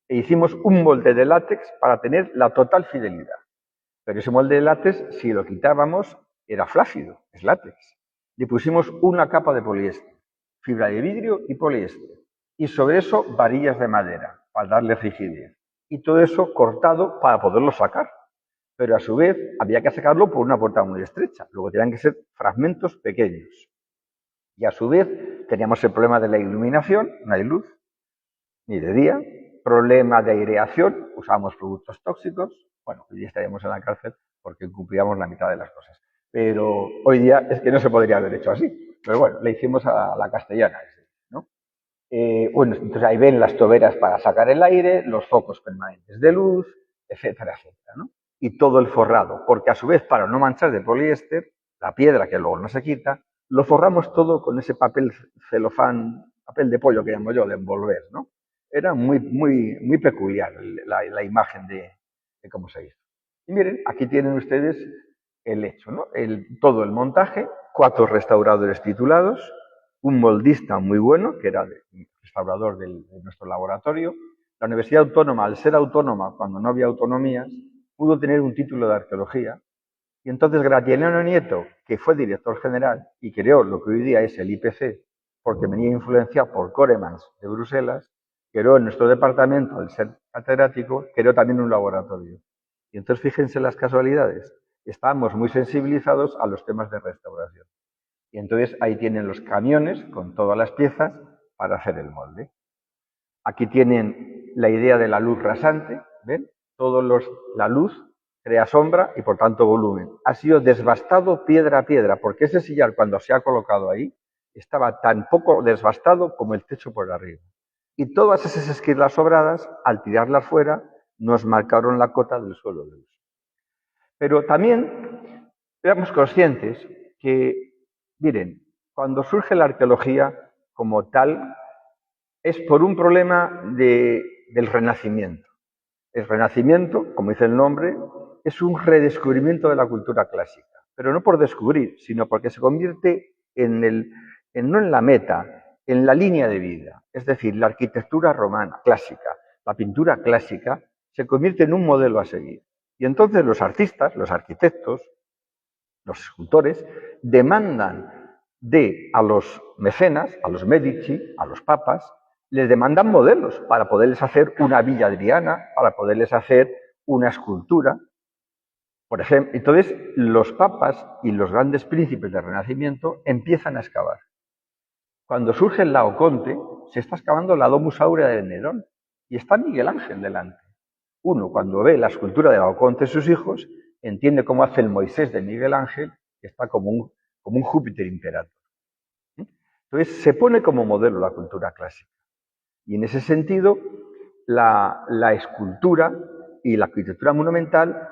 e hicimos un molde de látex para tener la total fidelidad. Pero ese molde de látex, si lo quitábamos, era flácido, es látex. Le pusimos una capa de poliéster, fibra de vidrio y poliéster. Y sobre eso varillas de madera, para darle rigidez. Y todo eso cortado para poderlo sacar. Pero a su vez había que sacarlo por una puerta muy estrecha. Luego tenían que ser fragmentos pequeños. Y a su vez teníamos el problema de la iluminación, no hay luz, ni de día, problema de aireación, usábamos productos tóxicos. Bueno, hoy día estaríamos en la cárcel porque incumplíamos la mitad de las cosas. Pero hoy día es que no se podría haber hecho así. Pero bueno, le hicimos a la castellana, ¿no? Bueno, entonces ahí ven las toberas para sacar el aire, los focos permanentes de luz, etcétera, etcétera, ¿no? Y todo el forrado, porque a su vez, para no manchar de poliéster, la piedra que luego no se quita, lo forramos todo con ese papel celofán, papel de pollo que llamo yo, de envolver, ¿no? Era muy peculiar la imagen de cómo se hizo. Y miren, aquí tienen ustedes el hecho, ¿no? Todo el montaje, 4 restauradores titulados, un moldista muy bueno, que era el restaurador de nuestro laboratorio. La Universidad Autónoma, al ser autónoma, cuando no había autonomías, pudo tener un título de arqueología. Y entonces Gratiano Nieto, que fue director general y creó lo que hoy día es el IPC, porque venía influenciado por Coremans de Bruselas, creó en nuestro departamento, al ser catedrático, creó también un laboratorio. Y entonces fíjense las casualidades. Estábamos muy sensibilizados a los temas de restauración. Y entonces ahí tienen los camiones con todas las piezas para hacer el molde. Aquí tienen la idea de la luz rasante, ¿ven? La luz crea sombra y por tanto volumen. Ha sido desbastado piedra a piedra, porque ese sillar cuando se ha colocado ahí estaba tan poco desbastado como el techo por arriba. Y todas esas esquirlas sobradas, al tirarlas fuera, nos marcaron la cota del suelo de uso. Pero también éramos conscientes que, miren, cuando surge la arqueología como tal, es por un problema del renacimiento. El renacimiento, como dice el nombre, es un redescubrimiento de la cultura clásica, pero no por descubrir, sino porque se convierte no en la meta, en la línea de vida. Es decir, la arquitectura romana clásica, la pintura clásica, se convierte en un modelo a seguir. Y entonces los artistas, los arquitectos, los escultores, demandan a los mecenas, a los Medici, a los papas, les demandan modelos para poderles hacer una villa adriana, para poderles hacer una escultura. Por ejemplo, entonces los papas y los grandes príncipes del Renacimiento empiezan a excavar. Cuando surge el Laoconte, se está excavando la Domus Aurea de Nerón y está Miguel Ángel delante. Uno, cuando ve la escultura de Laoconte y sus hijos, entiende cómo hace el Moisés de Miguel Ángel, que está como un Júpiter imperator. Entonces, se pone como modelo la cultura clásica. Y en ese sentido, la escultura y la arquitectura monumental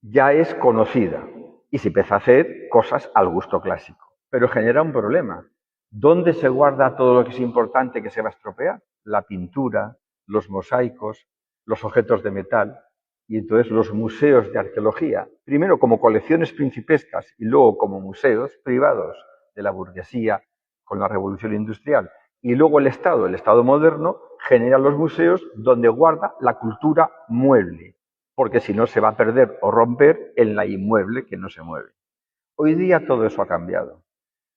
ya es conocida y se empieza a hacer cosas al gusto clásico. Pero genera un problema. ¿Dónde se guarda todo lo que es importante que se va a estropear? La pintura, los mosaicos, los objetos de metal. Y entonces los museos de arqueología, primero como colecciones principescas y luego como museos privados de la burguesía con la revolución industrial, y luego el Estado moderno, genera los museos donde guarda la cultura mueble, porque si no se va a perder o romper en la inmueble que no se mueve. Hoy día todo eso ha cambiado.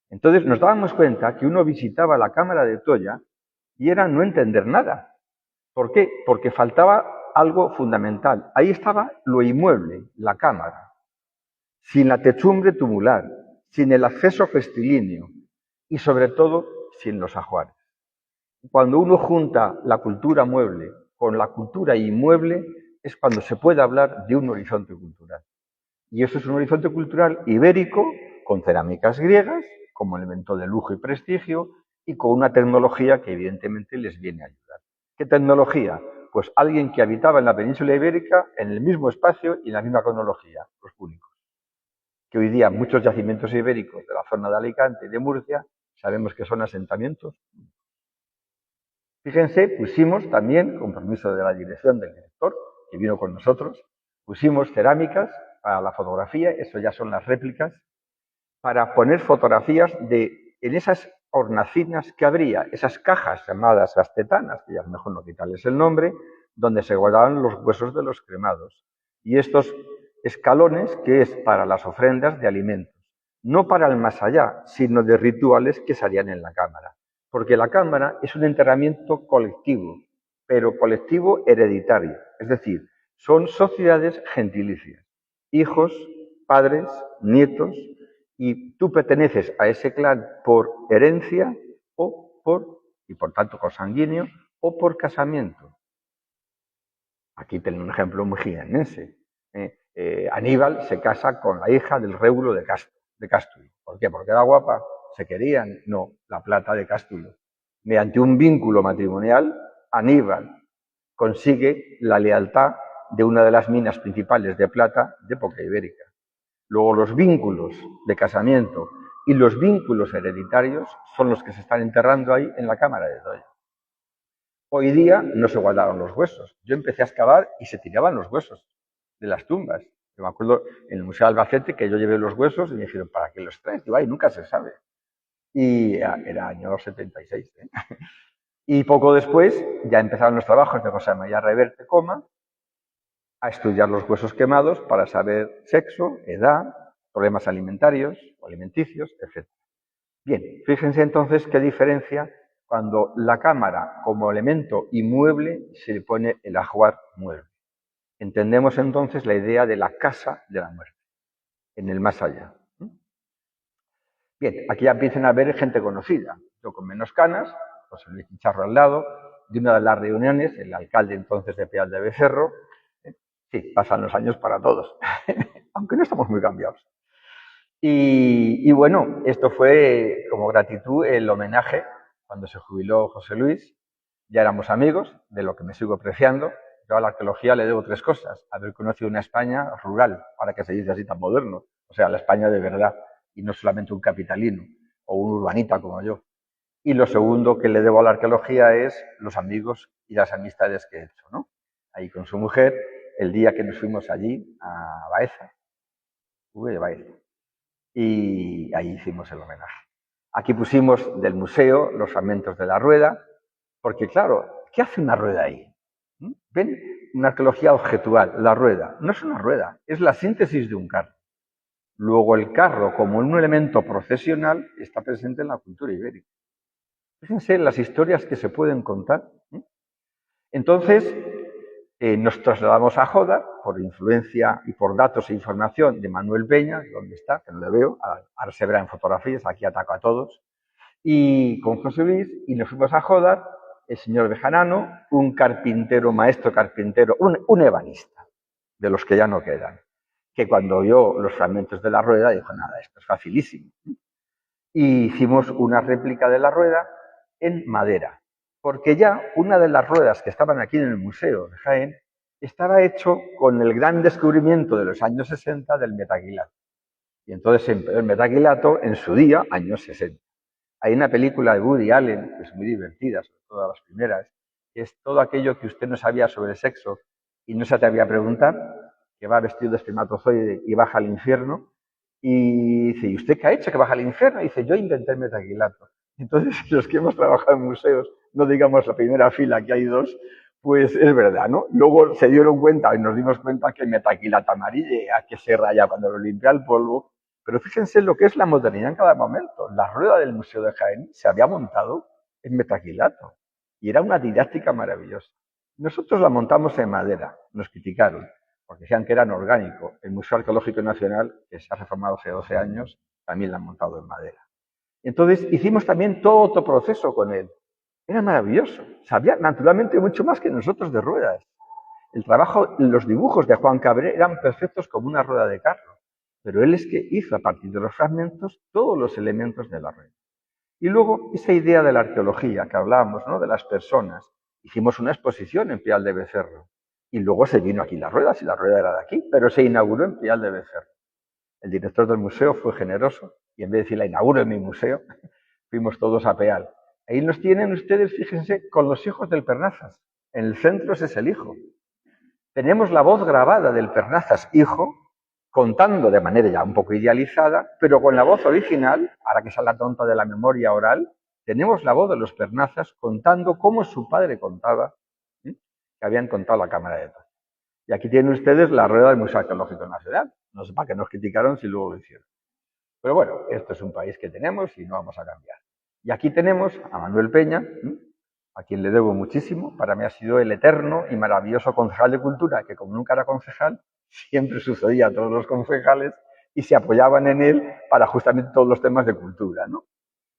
Entonces nos dábamos cuenta que uno visitaba la Cámara de Toya y era no entender nada. ¿Por qué? Porque faltaba algo fundamental. Ahí estaba lo inmueble, la cámara, sin la techumbre tumular, sin el acceso rectilíneo y sobre todo sin los ajuares. Cuando uno junta la cultura mueble con la cultura inmueble es cuando se puede hablar de un horizonte cultural. Y eso es un horizonte cultural ibérico con cerámicas griegas como elemento de lujo y prestigio y con una tecnología que evidentemente les viene a ayudar. ¿Qué tecnología? Pues alguien que habitaba en la península ibérica en el mismo espacio y en la misma cronología, los púnicos. Que hoy día muchos yacimientos ibéricos de la zona de Alicante y de Murcia sabemos que son asentamientos. Fíjense, pusimos también, con permiso de la dirección del director, que vino con nosotros, pusimos cerámicas para la fotografía, eso ya son las réplicas, para poner fotografías en esas hornacinas que habría, esas cajas llamadas astetanas, que ya es mejor no quitarles el nombre, donde se guardaban los huesos de los cremados. Y estos escalones que es para las ofrendas de alimentos, no para el más allá, sino de rituales que se harían en la cámara. Porque la cámara es un enterramiento colectivo, pero colectivo hereditario, es decir, son sociedades gentilicias, hijos, padres, nietos, y tú perteneces a ese clan por herencia y por tanto consanguíneo, o por casamiento. Aquí tengo un ejemplo muy jiennense. Aníbal se casa con la hija del Réulo de Cástulo. ¿Por qué? ¿Porque era guapa? ¿Se querían? No, la plata de Cástulo. Mediante un vínculo matrimonial, Aníbal consigue la lealtad de una de las minas principales de plata de época ibérica. Luego los vínculos de casamiento y los vínculos hereditarios son los que se están enterrando ahí en la cámara de Troya. Hoy día no se guardaron los huesos. Yo empecé a excavar y se tiraban los huesos de las tumbas. Yo me acuerdo en el Museo de Albacete que yo llevé los huesos y me dijeron, ¿para qué los traes? Digo, ay, nunca se sabe. Y era año 76. Y poco después ya empezaron los trabajos de José María Reverte Coma a estudiar los huesos quemados para saber sexo, edad, problemas alimentarios o alimenticios, etc. Bien, fíjense entonces qué diferencia cuando la cámara como elemento inmueble se le pone el ajuar mueble. Entendemos entonces la idea de la casa de la muerte, en el más allá. Bien, aquí ya empiezan a ver gente conocida. Yo con menos canas, José Luis Chicharro al lado, de una de las reuniones, el alcalde entonces de Peal de Becerro. Sí, pasan los años para todos, aunque no estamos muy cambiados. Y bueno, esto fue como gratitud el homenaje cuando se jubiló José Luis. Ya éramos amigos, de lo que me sigo apreciando. Yo a la arqueología le debo tres cosas. Haber conocido una España rural, para que se dice así tan moderno. O sea, la España de verdad, y no solamente un capitalino o un urbanita como yo. Y lo segundo que le debo a la arqueología es los amigos y las amistades que he hecho, ¿no? Ahí con su mujer, el día que nos fuimos allí a Baeza, de Baeza, y ahí hicimos el homenaje. Aquí pusimos del museo los fragmentos de la rueda, porque claro, ¿qué hace una rueda ahí? ¿Ven? Una arqueología objetual, la rueda. No es una rueda, es la síntesis de un carro. Luego el carro, como un elemento procesional, está presente en la cultura ibérica. Fíjense las historias que se pueden contar. Entonces, nos trasladamos a Joda por influencia y por datos e información de Manuel Peña, donde está, que no le veo, ahora se verá en fotografías, aquí ataco a todos, y con José Luis, y nos fuimos a Joda, el señor Bejarano, un carpintero, maestro carpintero, un ebanista, de los que ya no quedan, que cuando vio los fragmentos de la rueda dijo, nada, esto es facilísimo. Y hicimos una réplica de la rueda en madera, porque ya una de las ruedas que estaban aquí en el Museo de Jaén estaba hecho con el gran descubrimiento de los años 60 del metaquilato. Y entonces se empleó el metaquilato en su día, años 60. Hay una película de Woody Allen, que es muy divertida, sobre todo las primeras, que es todo aquello que usted no sabía sobre el sexo y no se atrevía a preguntar, que va vestido de espermatozoide y baja al infierno. Y dice, ¿y usted qué ha hecho que baja al infierno? Y dice, yo inventé el metaquilato. Entonces, los que hemos trabajado en museos, no digamos la primera fila, que hay dos, pues es verdad, ¿no? Luego se dieron cuenta y nos dimos cuenta que el metaquilato amarilla, que se raya cuando lo limpia el polvo. Pero fíjense lo que es la modernidad en cada momento. La rueda del Museo de Jaén se había montado en metaquilato y era una didáctica maravillosa. Nosotros la montamos en madera, nos criticaron, porque decían que eran orgánico. El Museo Arqueológico Nacional, que se ha reformado hace 12 años, también la han montado en madera. Entonces hicimos también todo otro proceso con él. Era maravilloso. Sabía naturalmente mucho más que nosotros de ruedas. El trabajo, los dibujos de Juan Cabré eran perfectos como una rueda de carro. Pero él es que hizo a partir de los fragmentos todos los elementos de la rueda. Y luego esa idea de la arqueología que hablábamos, ¿no? De las personas. Hicimos una exposición en Peal de Becerro. Y luego se vino aquí la rueda, si la rueda era de aquí, pero se inauguró en Peal de Becerro. El director del museo fue generoso y en vez de decir la inauguro en mi museo, fuimos todos a Peal. Ahí nos tienen ustedes, fíjense, con los hijos del Pernazas. En el centro ese es el hijo. Tenemos la voz grabada del Pernazas hijo, contando de manera ya un poco idealizada, pero con la voz original, ahora que sale la tonta de la memoria oral, tenemos la voz de los Pernazas contando cómo su padre contaba, que habían contado la Cámara de Troya. Y aquí tienen ustedes la rueda del Museo Arqueológico Nacional. No sé para qué nos criticaron si luego lo hicieron. Pero bueno, esto es un país que tenemos y no vamos a cambiar. Y aquí tenemos a Manuel Peña, a quien le debo muchísimo. Para mí ha sido el eterno y maravilloso concejal de Cultura, que como nunca era concejal, siempre sucedía a todos los concejales y se apoyaban en él para justamente todos los temas de cultura, ¿no?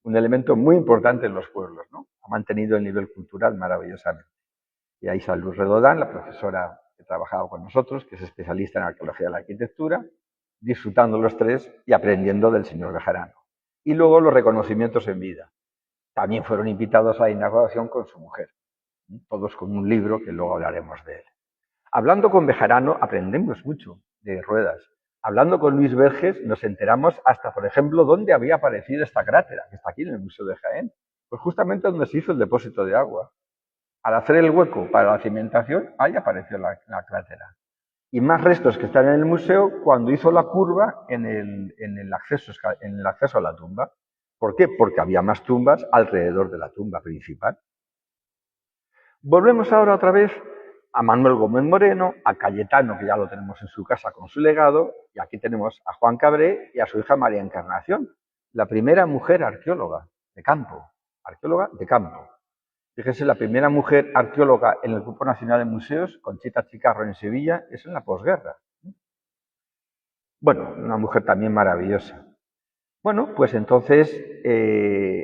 un elemento muy importante en los pueblos, ¿no? Ha mantenido el nivel cultural maravillosamente. Y ahí está Luz Redodán, la profesora que trabajaba con nosotros, que es especialista en arqueología de la arquitectura, disfrutando los tres y aprendiendo del señor Bejarano. Y luego los reconocimientos en vida. También fueron invitados a la inauguración con su mujer, todos con un libro que luego hablaremos de él. Hablando con Bejarano aprendemos mucho de Ruedas. Hablando con Luis Verges nos enteramos hasta, por ejemplo, dónde había aparecido esta crátera, que está aquí en el Museo de Jaén. Pues justamente donde se hizo el depósito de agua. Al hacer el hueco para la cimentación, ahí apareció la crátera. Y más restos que están en el museo cuando hizo la curva en el acceso a la tumba. ¿Por qué? Porque había más tumbas alrededor de la tumba principal. Volvemos ahora otra vez a Manuel Gómez Moreno, a Cayetano, que ya lo tenemos en su casa con su legado, y aquí tenemos a Juan Cabré y a su hija María Encarnación, la primera mujer arqueóloga de campo. Fíjese, la primera mujer arqueóloga en el Grupo Nacional de Museos, Conchita Chicarro en Sevilla, es en la posguerra. Bueno, una mujer también maravillosa. Bueno, pues entonces,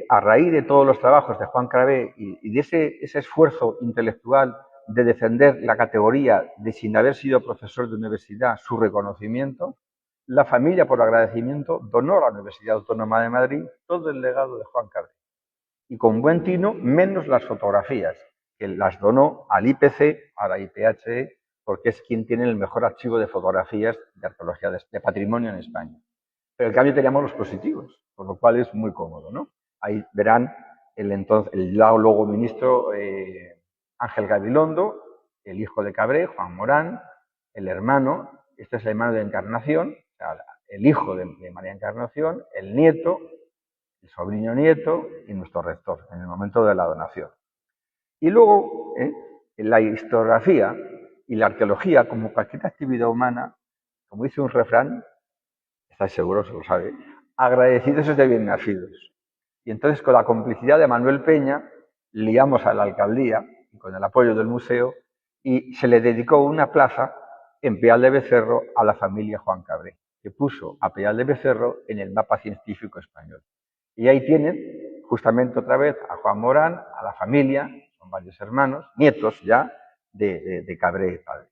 a raíz de todos los trabajos de Juan Cabré y de ese esfuerzo intelectual de defender la categoría de, sin haber sido profesor de universidad, su reconocimiento, la familia, por agradecimiento, donó a la Universidad Autónoma de Madrid todo el legado de Juan Cabré. Y con buen tino, menos las fotografías, que las donó al IPC, a la IPHE, porque es quien tiene el mejor archivo de fotografías de arqueología de patrimonio en España. Pero en cambio teníamos los positivos, con lo cual es muy cómodo, ¿no? Ahí verán el luego ministro Ángel Gabilondo, el hijo de Cabré, Juan Morán, el hermano, este es el hermano de Encarnación, o sea, el hijo de María Encarnación, el nieto, el sobrino nieto y nuestro rector en el momento de la donación. Y luego, la historiografía y la arqueología, como cualquier actividad humana, como dice un refrán, estáis seguros, se lo sabe, agradecidos es de bien nacidos. Y entonces, con la complicidad de Manuel Peña, liamos a la alcaldía, con el apoyo del museo, y se le dedicó una plaza en Peal de Becerro a la familia Juan Cabré, que puso a Peal de Becerro en el mapa científico español. Y ahí tienen, justamente otra vez, a Juan Morán, a la familia, son varios hermanos, nietos ya, de Cabré padre.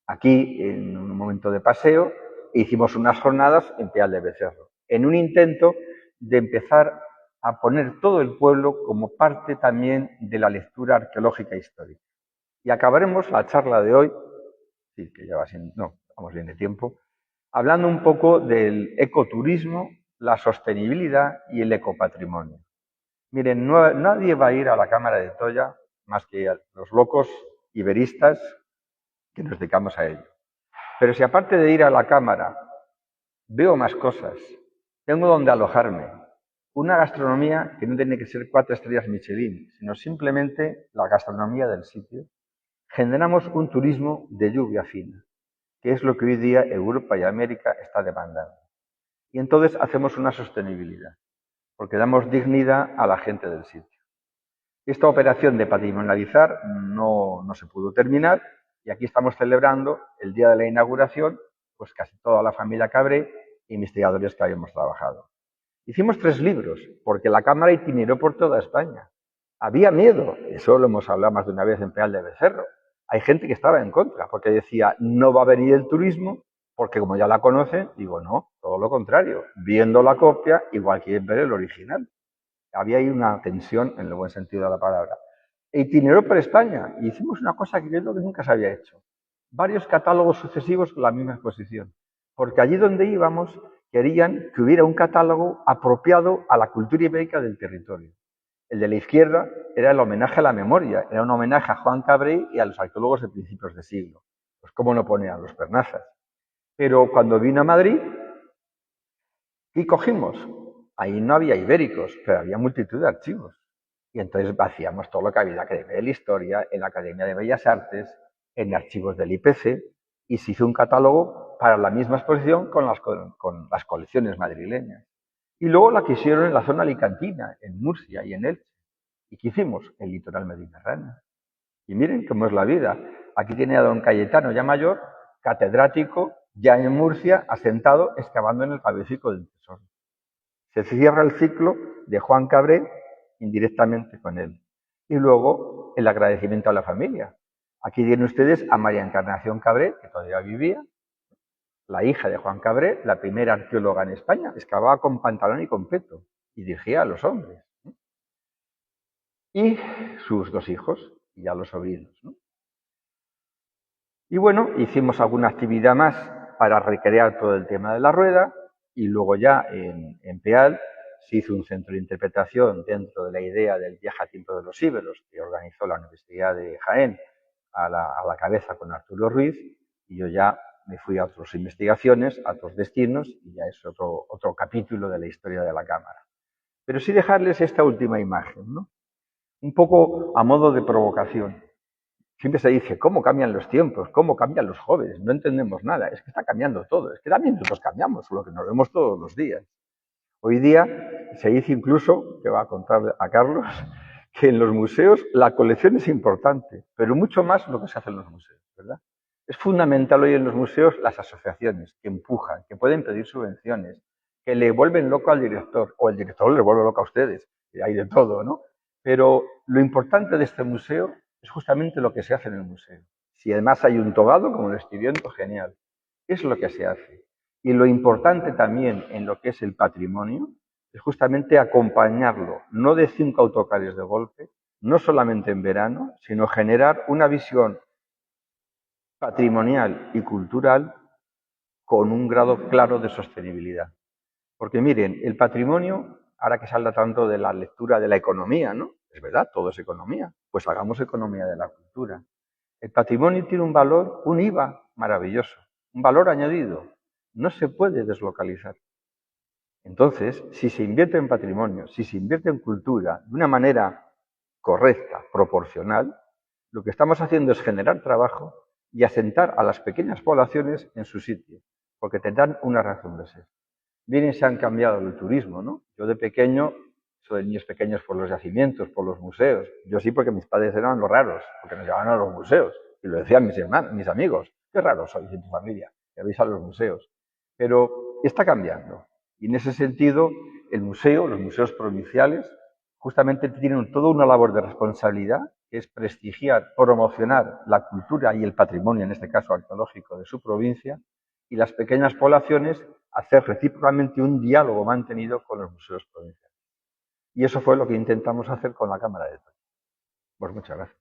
Aquí, en un momento de paseo, hicimos unas jornadas en Peal de Becerro, en un intento de empezar a poner todo el pueblo como parte también de la lectura arqueológica histórica. Y acabaremos la charla de hoy, sí, que ya va sin, no, vamos bien de tiempo, hablando un poco del ecoturismo, la sostenibilidad y el ecopatrimonio. Miren, nadie va a ir a la Cámara de Toya más que los locos iberistas que nos dedicamos a ello. Pero si aparte de ir a la Cámara veo más cosas, tengo donde alojarme, una gastronomía que no tiene que ser 4 estrellas Michelin, sino simplemente la gastronomía del sitio, generamos un turismo de lluvia fina, que es lo que hoy día Europa y América está demandando. Y entonces hacemos una sostenibilidad, porque damos dignidad a la gente del sitio. Esta operación de patrimonializar no se pudo terminar y aquí estamos celebrando el día de la inauguración, pues casi toda la familia Cabré e investigadores que habíamos trabajado. Hicimos 3 libros, porque la Cámara itineró por toda España. Había miedo, eso lo hemos hablado más de una vez en Peal de Becerro. Hay gente que estaba en contra, porque decía, no va a venir el turismo, porque como ya la conocen, digo, no, todo lo contrario. Viendo la copia, igual quieren ver el original. Había ahí una tensión, en el buen sentido de la palabra. E itineró por España y hicimos una cosa que yo creo que nunca se había hecho. Varios catálogos sucesivos con la misma exposición. Porque allí donde íbamos querían que hubiera un catálogo apropiado a la cultura ibérica del territorio. El de la izquierda era el homenaje a la memoria, era un homenaje a Juan Cabré y a los arqueólogos de principios de siglo. Pues cómo no ponían los pernazas. Pero cuando vino a Madrid, ¿qué cogimos? Ahí no había ibéricos, pero había multitud de archivos. Y entonces vaciamos todo lo que había en la Academia de la Historia, en la Academia de Bellas Artes, en archivos del IPC, y se hizo un catálogo para la misma exposición con las colecciones madrileñas. Y luego la quisieron en la zona alicantina, en Murcia y en Elche. ¿Y qué hicimos? El litoral mediterráneo. Y miren cómo es la vida. Aquí tiene a don Cayetano, ya mayor, catedrático, ya en Murcia, asentado, excavando en el cabecico del tesoro. Se cierra el ciclo de Juan Cabré indirectamente con él. Y luego el agradecimiento a la familia. Aquí tienen ustedes a María Encarnación Cabré, que todavía vivía, la hija de Juan Cabré, la primera arqueóloga en España, excavaba con pantalón y con peto y dirigía a los hombres. Y sus 2 hijos y ya los sobrinos. Y bueno, hicimos alguna actividad más para recrear todo el tema de la rueda y luego ya en Peal se hizo un centro de interpretación dentro de la idea del viaje a tiempo de los íberos que organizó la Universidad de Jaén a la cabeza con Arturo Ruiz y yo ya me fui a otras investigaciones, a otros destinos y ya es otro capítulo de la historia de la cámara. Pero sí dejarles esta última imagen, ¿no? Un poco a modo de provocación. Siempre se dice, ¿cómo cambian los tiempos? ¿Cómo cambian los jóvenes? No entendemos nada. Es que está cambiando todo. Es que también nosotros cambiamos, solo que nos vemos todos los días. Hoy día se dice incluso, que va a contar a Carlos, que en los museos la colección es importante, pero mucho más lo que se hace en los museos, ¿verdad? Es fundamental hoy en los museos las asociaciones que empujan, que pueden pedir subvenciones, que le vuelven loco al director, o el director le vuelve loco a ustedes, y hay de todo, ¿no? Pero lo importante de este museo es justamente lo que se hace en el museo. Si además hay un togado, como lo estoy viendo, genial. Es lo que se hace. Y lo importante también en lo que es el patrimonio es justamente acompañarlo, no de 5 autocares de golpe, no solamente en verano, sino generar una visión patrimonial y cultural con un grado claro de sostenibilidad. Porque miren, el patrimonio, ahora que se habla tanto de la lectura de la economía, ¿no? Es verdad, todo es economía. Pues hagamos economía de la cultura. El patrimonio tiene un valor, un IVA maravilloso, un valor añadido. No se puede deslocalizar. Entonces, si se invierte en patrimonio, si se invierte en cultura de una manera correcta, proporcional, lo que estamos haciendo es generar trabajo y asentar a las pequeñas poblaciones en su sitio, porque tendrán una razón de ser. Bien se han cambiado el turismo, ¿no? Yo de pequeño, soy de niños pequeños por los yacimientos, por los museos. Yo sí porque mis padres eran los raros, porque nos llevaban a los museos. Y lo decían mis hermanos, mis amigos. Qué raros sois en tu familia, que vais a los museos. Pero está cambiando. Y en ese sentido, el museo, los museos provinciales, justamente tienen toda una labor de responsabilidad, que es prestigiar, promocionar la cultura y el patrimonio, en este caso arqueológico, de su provincia, y las pequeñas poblaciones hacer recíprocamente un diálogo mantenido con los museos provinciales. Y eso fue lo que intentamos hacer con la Cámara de Toño. Pues muchas gracias.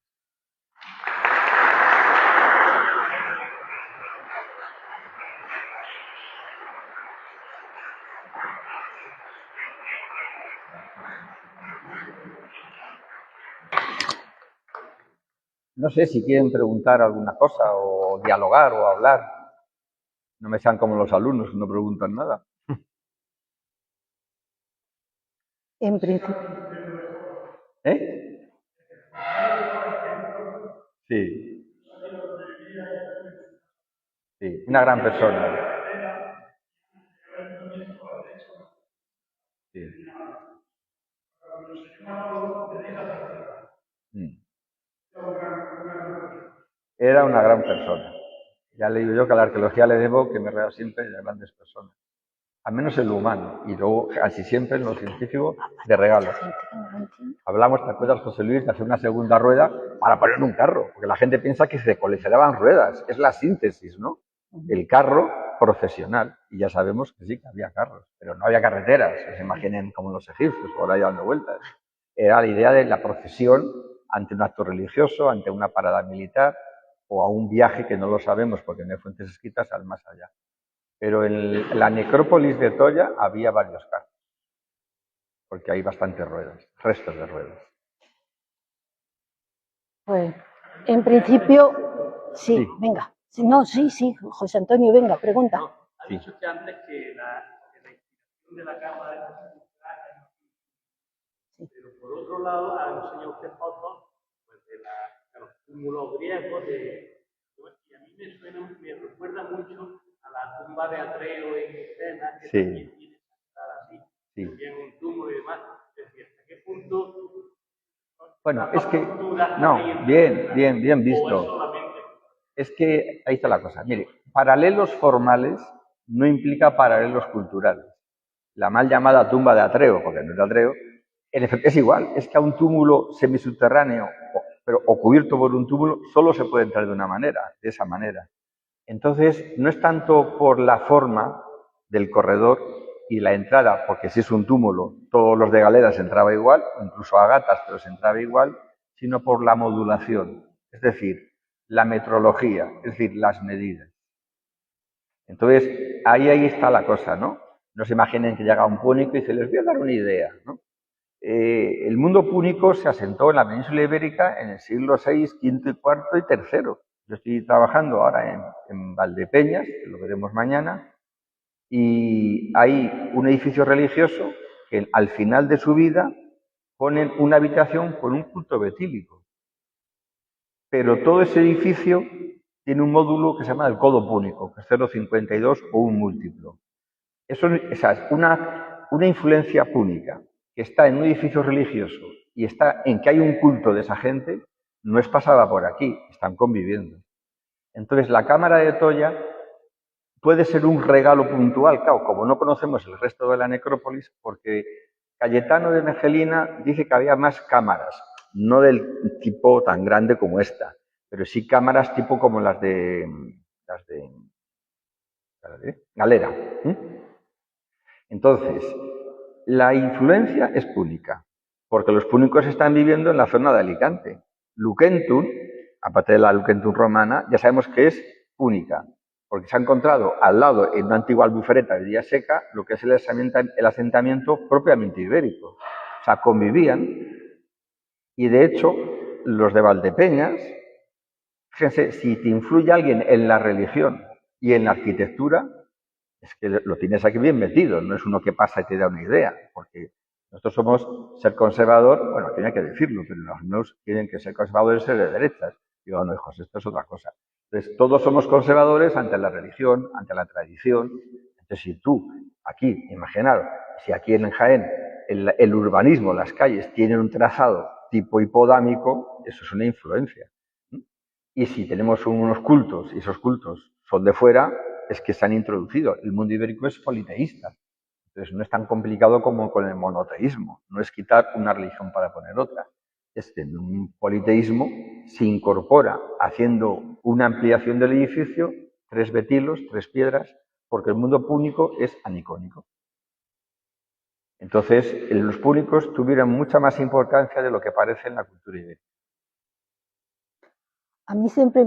No sé si quieren preguntar alguna cosa o dialogar o hablar. No me sean como los alumnos que no preguntan nada. En principio. ¿Eh? Sí. Sí, una gran persona. Sí. Era una gran persona. Ya le digo yo que a la arqueología le debo que me rodea siempre de grandes personas. Al menos en lo humano. Y luego, casi siempre en lo científico, de regalos. Hablamos, ¿te acuerdas, José Luis, de hacer una segunda rueda para poner un carro? Porque la gente piensa que se coleccionaban ruedas. Es la síntesis, ¿no? El carro profesional. Y ya sabemos que sí, que había carros. Pero no había carreteras. Se imaginen como los egipcios, por ahí dando vueltas. Era la idea de la procesión ante un acto religioso, ante una parada militar o a un viaje que no lo sabemos porque no hay fuentes escritas al más allá. Pero en la necrópolis de Toya había varios carros, porque hay bastantes ruedas, restos de ruedas. Pues, en principio, sí, venga. No, sí, José Antonio, venga, pregunta. No, ha dicho usted antes que la institución de la Cámara de sí. Pero por otro lado, ha enseñado usted fotos pues, de los túmulos griegos, y a mí me recuerda mucho a la tumba de Atreo en Escena, que también tiene que estar así, también un túmulo y demás. Es decir, ¿hasta qué punto? Bueno, es que, no, bien visto. Es que ahí está la cosa. Mire, paralelos formales no implica paralelos culturales. la mal llamada tumba de Atreo, porque no es de Atreo, en efecto es igual, es que a un túmulo semisubterráneo o cubierto por un túmulo solo se puede entrar de una manera, de esa manera. Entonces, no es tanto por la forma del corredor y la entrada, porque si es un túmulo, todos los de galera se entraba igual, incluso a gatas, pero se entraba igual, sino por la modulación, es decir, la metrología, es decir, las medidas. Entonces, ahí está la cosa, ¿no? No se imaginen que llega un púnico y dice, les voy a dar una idea, ¿no? El mundo púnico se asentó en la península ibérica en el siglo VI, V y IV y III. Yo estoy trabajando ahora en Valdepeñas, que lo veremos mañana, y hay un edificio religioso que al final de su vida ponen una habitación con un culto betílico. Pero todo ese edificio tiene un módulo que se llama el codo púnico, que es 0,52 o un múltiplo. Eso es una influencia púnica que está en un edificio religioso y está en que hay un culto de esa gente, no es pasada por aquí, están conviviendo. Entonces, la cámara de Toya puede ser un regalo puntual, claro, como no conocemos el resto de la necrópolis, porque Cayetano de Negelina dice que había más cámaras, no del tipo tan grande como esta, pero sí cámaras tipo como las de Galera. Entonces, la influencia es púnica, porque los púnicos están viviendo en la zona de Alicante. Luquentum, aparte de la Luquentum romana, ya sabemos que es púnica, porque se ha encontrado al lado, en una antigua albufereta de Villaseca, lo que es el asentamiento propiamente ibérico. O sea, convivían, y de hecho, los de Valdepeñas, fíjense, si te influye alguien en la religión y en la arquitectura, es que lo tienes aquí bien metido, no es uno que pasa y te da una idea, porque nosotros somos ser conservador, bueno, tiene que decirlo, pero los meus tienen que ser conservadores y ser de derechas. Digo, no, hijos, esto es otra cosa. Entonces, todos somos conservadores ante la religión, ante la tradición. Entonces, si tú, aquí, imaginaros, si aquí en Jaén el urbanismo, las calles tienen un trazado tipo hipodámico, eso es una influencia. Y si tenemos unos cultos y esos cultos son de fuera, es que se han introducido. El mundo ibérico es politeísta. Entonces no es tan complicado como con el monoteísmo. No es quitar una religión para poner otra. Es que en un politeísmo se incorpora, haciendo una ampliación del edificio, 3 betilos, 3 piedras, porque el mundo púnico es anicónico. Entonces, los púnicos tuvieron mucha más importancia de lo que parece en la cultura ibérica. A mí siempre